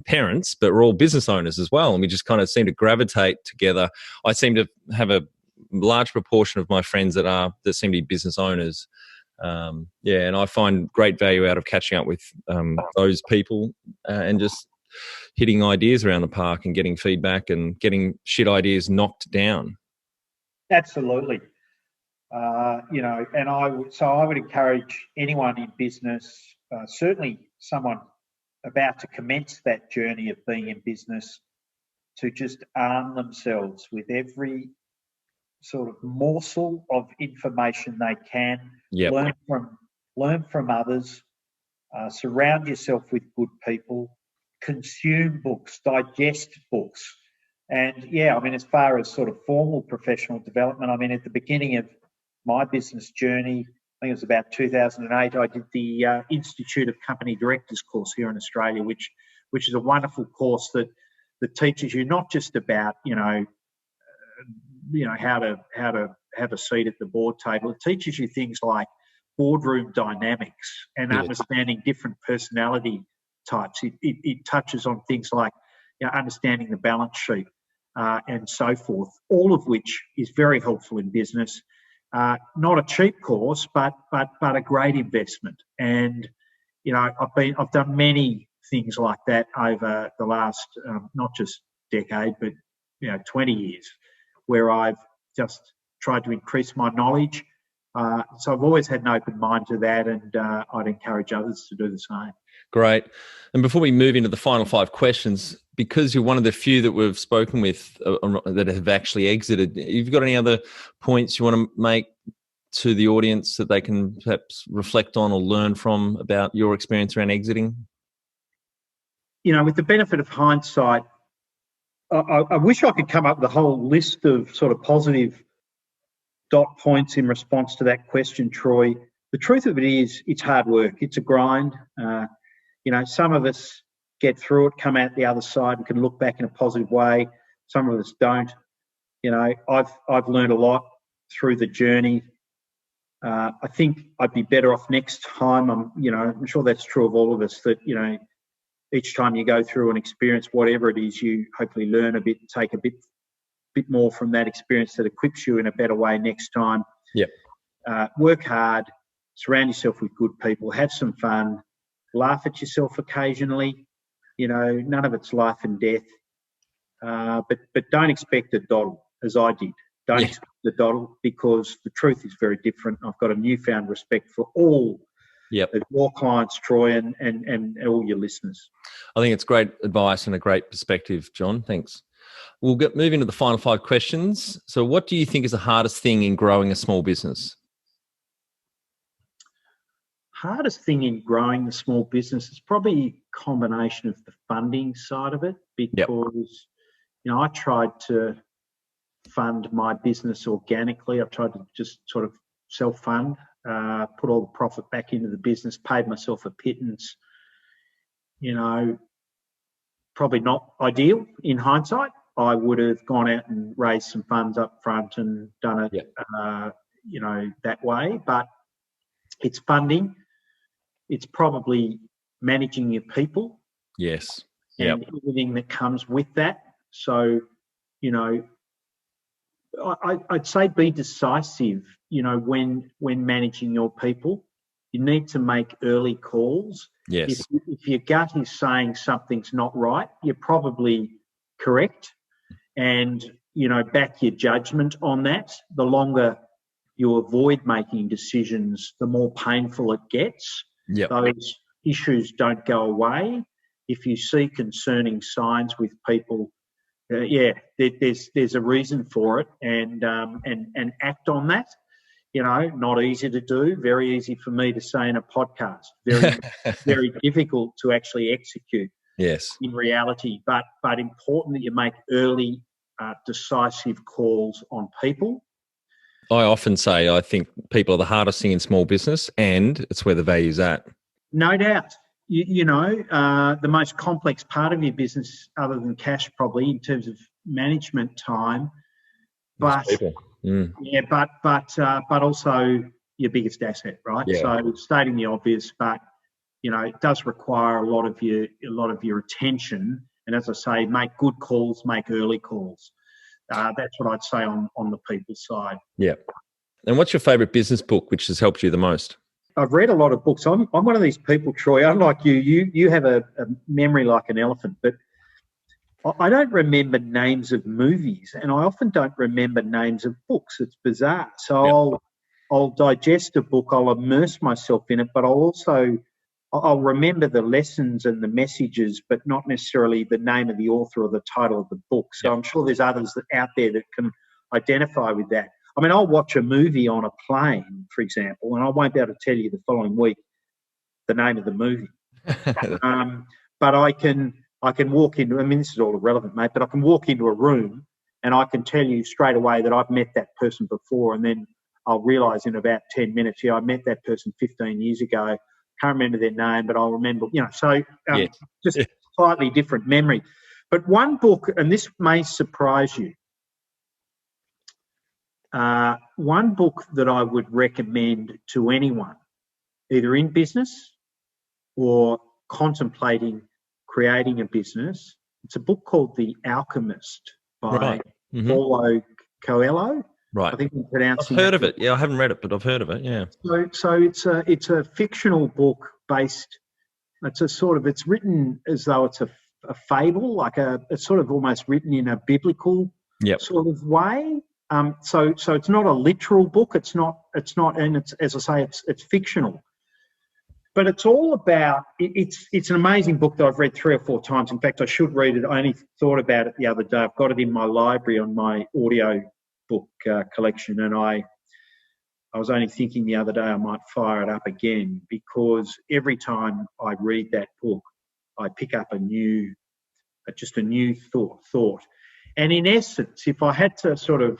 parents, but we're all business owners as well, and we just kind of seem to gravitate together. I seem to have a large proportion of my friends that seem to be business owners. And I find great value out of catching up with those people and just hitting ideas around the park and getting feedback and getting shit ideas knocked down. Absolutely. And I would encourage anyone in business, certainly someone about to commence that journey of being in business, to just arm themselves with every sort of morsel of information they can. Yep. Learn from others. Surround yourself with good people. consume books, digest books. And yeah, I mean, as far as sort of formal professional development, I mean, at the beginning of my business journey, I think it was about 2008, I did the Institute of Company Directors course here in Australia, which is a wonderful course that teaches you not just about, how to have a seat at the board table. It teaches you things like boardroom dynamics and understanding different personality types. It touches on things like understanding the balance sheet and so forth, all of which is very helpful in business. Not a cheap course, but a great investment. And I've done many things like that over the last not just decade, but 20 years, where I've just tried to increase my knowledge. So I've always had an open mind to that, and I'd encourage others to do the same. Great. And before we move into the final 5 questions, because you're one of the few that we've spoken with that have actually exited, you've got any other points you want to make to the audience that they can perhaps reflect on or learn from about your experience around exiting? With the benefit of hindsight, I wish I could come up with a whole list of sort of positive dot points in response to that question, Troy. The truth of it is, it's hard work. It's a grind. Some of us get through it, come out the other side, and can look back in a positive way. Some of us don't. I've learned a lot through the journey. I think I'd be better off next time. I'm sure that's true of all of us, that each time you go through an experience, whatever it is, you hopefully learn a bit, take a bit more from that experience that equips you in a better way next time. Yep. Work hard, surround yourself with good people, have some fun, laugh at yourself occasionally. None of it's life and death. But don't expect a doddle, as I did. Don't expect a doddle, because the truth is very different. I've got a newfound respect for all of your clients, Troy, and all your listeners. I think it's great advice and a great perspective, John. Thanks. We'll move into the final 5 questions. So what do you think is the hardest thing in growing a small business? Hardest thing in growing the small business is probably a combination of the funding side of it, because I tried to fund my business organically. I've tried to just sort of self-fund, put all the profit back into the business, paid myself a pittance. Probably not ideal in hindsight. I would have gone out and raised some funds up front and done it, that way. But it's funding. It's probably managing your people. Yes. And everything that comes with that. So, I'd say be decisive, when managing your people. You need to make early calls. Yes. If your gut is saying something's not right, you're probably correct. And, back your judgment on that. The longer you avoid making decisions, the more painful it gets. Yep. Those issues don't go away. If you see concerning signs with people, there's a reason for it, and act on that. Not easy to do. Very easy for me to say in a podcast. Very very difficult to actually execute. Yes. In reality, but important that you make early, decisive calls on people. I often say I think people are the hardest thing in small business, and it's where the value's at. No doubt. The most complex part of your business, other than cash, probably in terms of management time, but but also your biggest asset, right? Yeah. So stating the obvious, but it does require a lot of your attention. And as I say, make good calls, make early calls. That's what I'd say on the people side. Yeah. And what's your favourite business book which has helped you the most? I've read a lot of books. I'm one of these people, Troy. Unlike you have a memory like an elephant, but I don't remember names of movies, and I often don't remember names of books. It's bizarre. So I'll digest a book, I'll immerse myself in it, but I'll remember the lessons and the messages, but not necessarily the name of the author or the title of the book. So I'm sure there's others out there that can identify with that. I mean, I'll watch a movie on a plane, for example, and I won't be able to tell you the following week the name of the movie. But I can I can walk into, I mean, this is all irrelevant, mate, but I can walk into a room and I can tell you straight away that I've met that person before, and then I'll realise in about 10 minutes, I met that person 15 years ago. Can't remember their name, but I'll remember, so just slightly different memory. But one book, and this may surprise you, one book that I would recommend to anyone, either in business or contemplating creating a business, it's a book called The Alchemist by Paulo Coelho. Right. I think I'm pronouncing. I've heard of it. Yeah, I haven't read it, but I've heard of it. Yeah. So it's a fictional book based. It's written as though it's a fable, it's sort of almost written in a biblical sort of way. So it's not a literal book. It's not, and it's, as I say, it's fictional. But it's all about, it's an amazing book that I've read 3 or 4 times. In fact, I should read it. I only thought about it the other day. I've got it in my library on my audio book collection, and I was only thinking the other day I might fire it up again, because every time I read that book, I pick up a new thought. And in essence, if I had to sort of,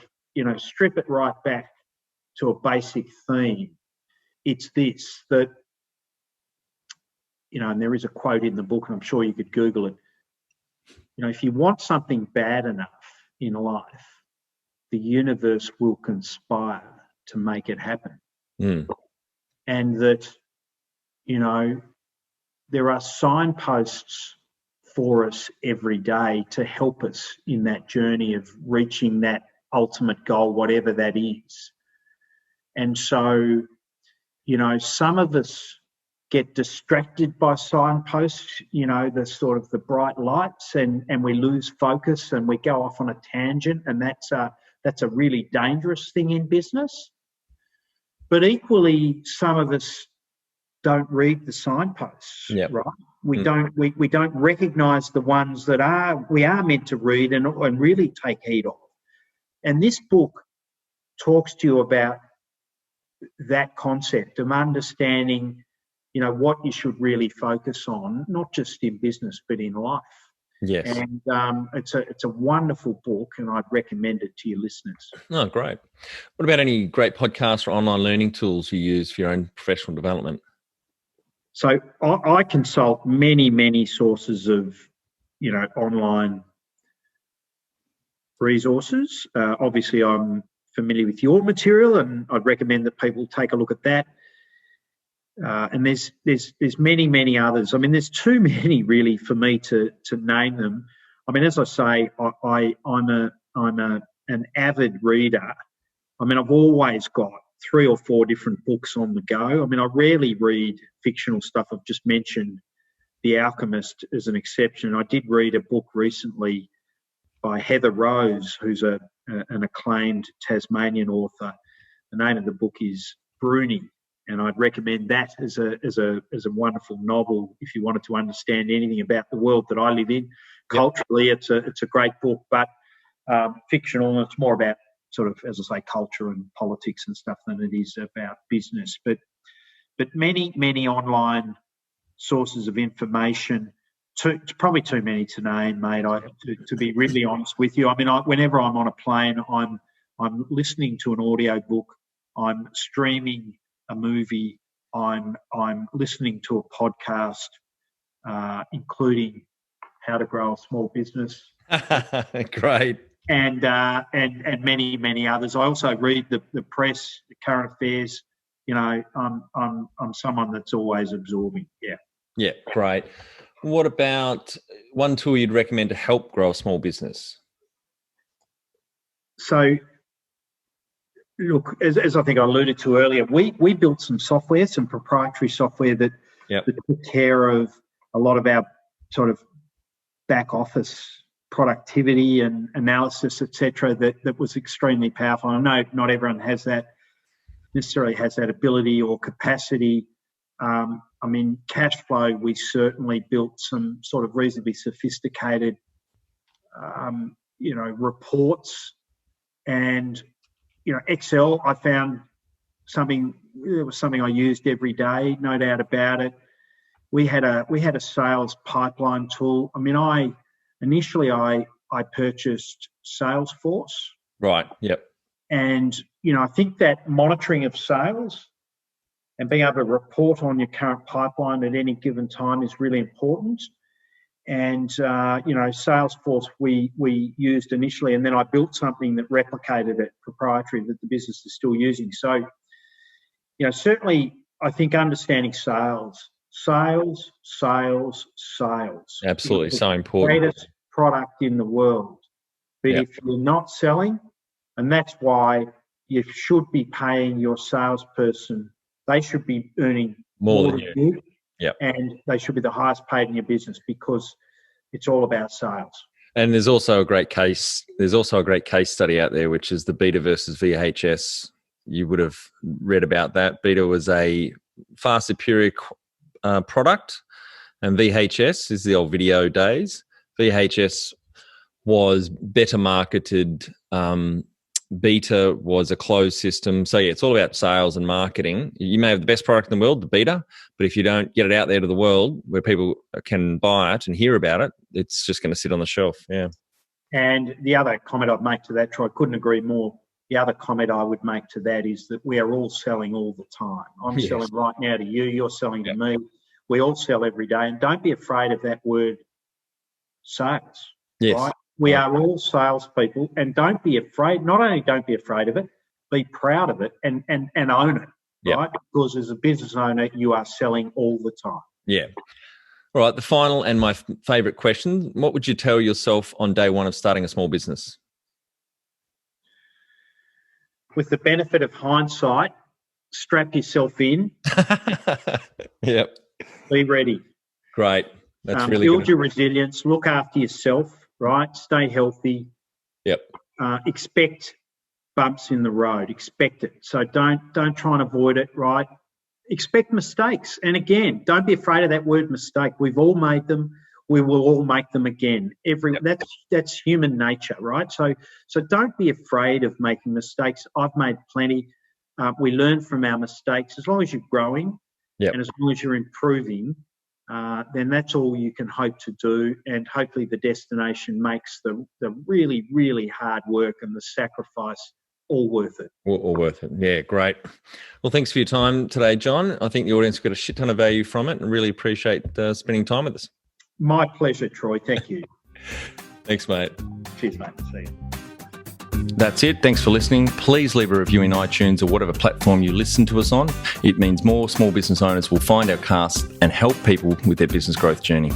strip it right back to a basic theme, it's this, that, and there is a quote in the book, and I'm sure you could Google it. If you want something bad enough in life, the universe will conspire to make it happen. And that, there are signposts for us every day to help us in that journey of reaching that ultimate goal, whatever that is. And so, some of us get distracted by signposts, the sort of the bright lights, and we lose focus and we go off on a tangent, and that's a really dangerous thing in business. But equally, some of us don't read the signposts, right? We don't recognise the ones that we are meant to read and really take heed of. And this book talks to you about that concept of understanding, what you should really focus on, not just in business but in life. Yes. And it's a wonderful book, and I'd recommend it to your listeners. Oh, great. What about any great podcasts or online learning tools you use for your own professional development? So I consult many sources of, online resources. Obviously, I'm familiar with your material, and I'd recommend that people take a look at that. And there's many others. I mean, there's too many really for me to name them. I mean, as I say, I'm an avid reader. I mean, I've always got 3 or 4 different books on the go. I mean, I rarely read fictional stuff. I've just mentioned The Alchemist as an exception. I did read a book recently by Heather Rose, who's an acclaimed Tasmanian author. The name of the book is Bruni, and I'd recommend that as a wonderful novel if you wanted to understand anything about the world that I live in. Culturally, it's a great book, but fictional, and it's more about sort of, as I say, culture and politics and stuff than it is about business. But many online sources of information. Probably too many to name, mate. To be really honest with you, I mean, whenever I'm on a plane, I'm listening to an audio book, I'm streaming a movie, I'm listening to a podcast, including How to Grow a Small Business. Great. And many others. I also read the press, the current affairs. I'm someone that's always absorbing. Yeah, great. What about one tool you'd recommend to help grow a small business? So, look, as I think I alluded to earlier, we built some software, some proprietary software that took care of a lot of our sort of back office productivity and analysis, etc. That was extremely powerful. I know not everyone necessarily has that ability or capacity. I mean, cash flow, we certainly built some sort of reasonably sophisticated, reports. And, Excel, I found it was something I used every day, no doubt about it. we had a sales pipeline tool. I mean, I purchased Salesforce. Right. Yep. And, I think that monitoring of sales and being able to report on your current pipeline at any given time is really important. And, Salesforce we used initially, and then I built something that replicated it, proprietary, that the business is still using. So, certainly I think understanding sales. Absolutely. So important. Greatest product in the world. But if you're not selling, and that's why you should be paying your salesperson, they should be earning more than you. Yep. And they should be the highest paid in your business, because it's all about sales. And there's also a great case study out there, which is the Beta versus VHS. You would have read about that. Beta was a far superior product, and VHS is the old video days. VHS was better marketed. Beta was a closed system. So it's all about sales and marketing. You may have the best product in the world, the Beta, but if you don't get it out there to the world where people can buy it and hear about it, it's just going to sit on the shelf. Yeah. And the other comment I'd make to that, Troy, couldn't agree more. The other comment I would make to that is that we are all selling all the time. I'm selling right now to you. You're selling to me. We all sell every day. And don't be afraid of that word, sales. Yes. Right? We are all salespeople, and don't be afraid. Not only don't be afraid of it, be proud of it and own it, right? Because as a business owner, you are selling all the time. Yeah. All right. The final and my favourite question: what would you tell yourself on day one of starting a small business? With the benefit of hindsight, strap yourself in. Yep. Be ready. Great. That's really build good. Your resilience. Look after yourself. Right, stay healthy. Yep. Expect bumps in the road. Expect it. So don't try and avoid it. Right. Expect mistakes, and again, don't be afraid of that word mistake. We've all made them. We will all make them again. That's human nature, right? So don't be afraid of making mistakes. I've made plenty. We learn from our mistakes. As long as you're growing, and as long as you're improving, then that's all you can hope to do, and hopefully the destination makes the really, really hard work and the sacrifice all worth it. All worth it. Yeah, great. Well, thanks for your time today, John. I think the audience got a shit ton of value from it, and really appreciate spending time with us. My pleasure, Troy. Thank you. Thanks, mate. Cheers, mate. See you. That's it. Thanks for listening. Please leave a review in iTunes or whatever platform you listen to us on. It means more small business owners will find our cast and help people with their business growth journey.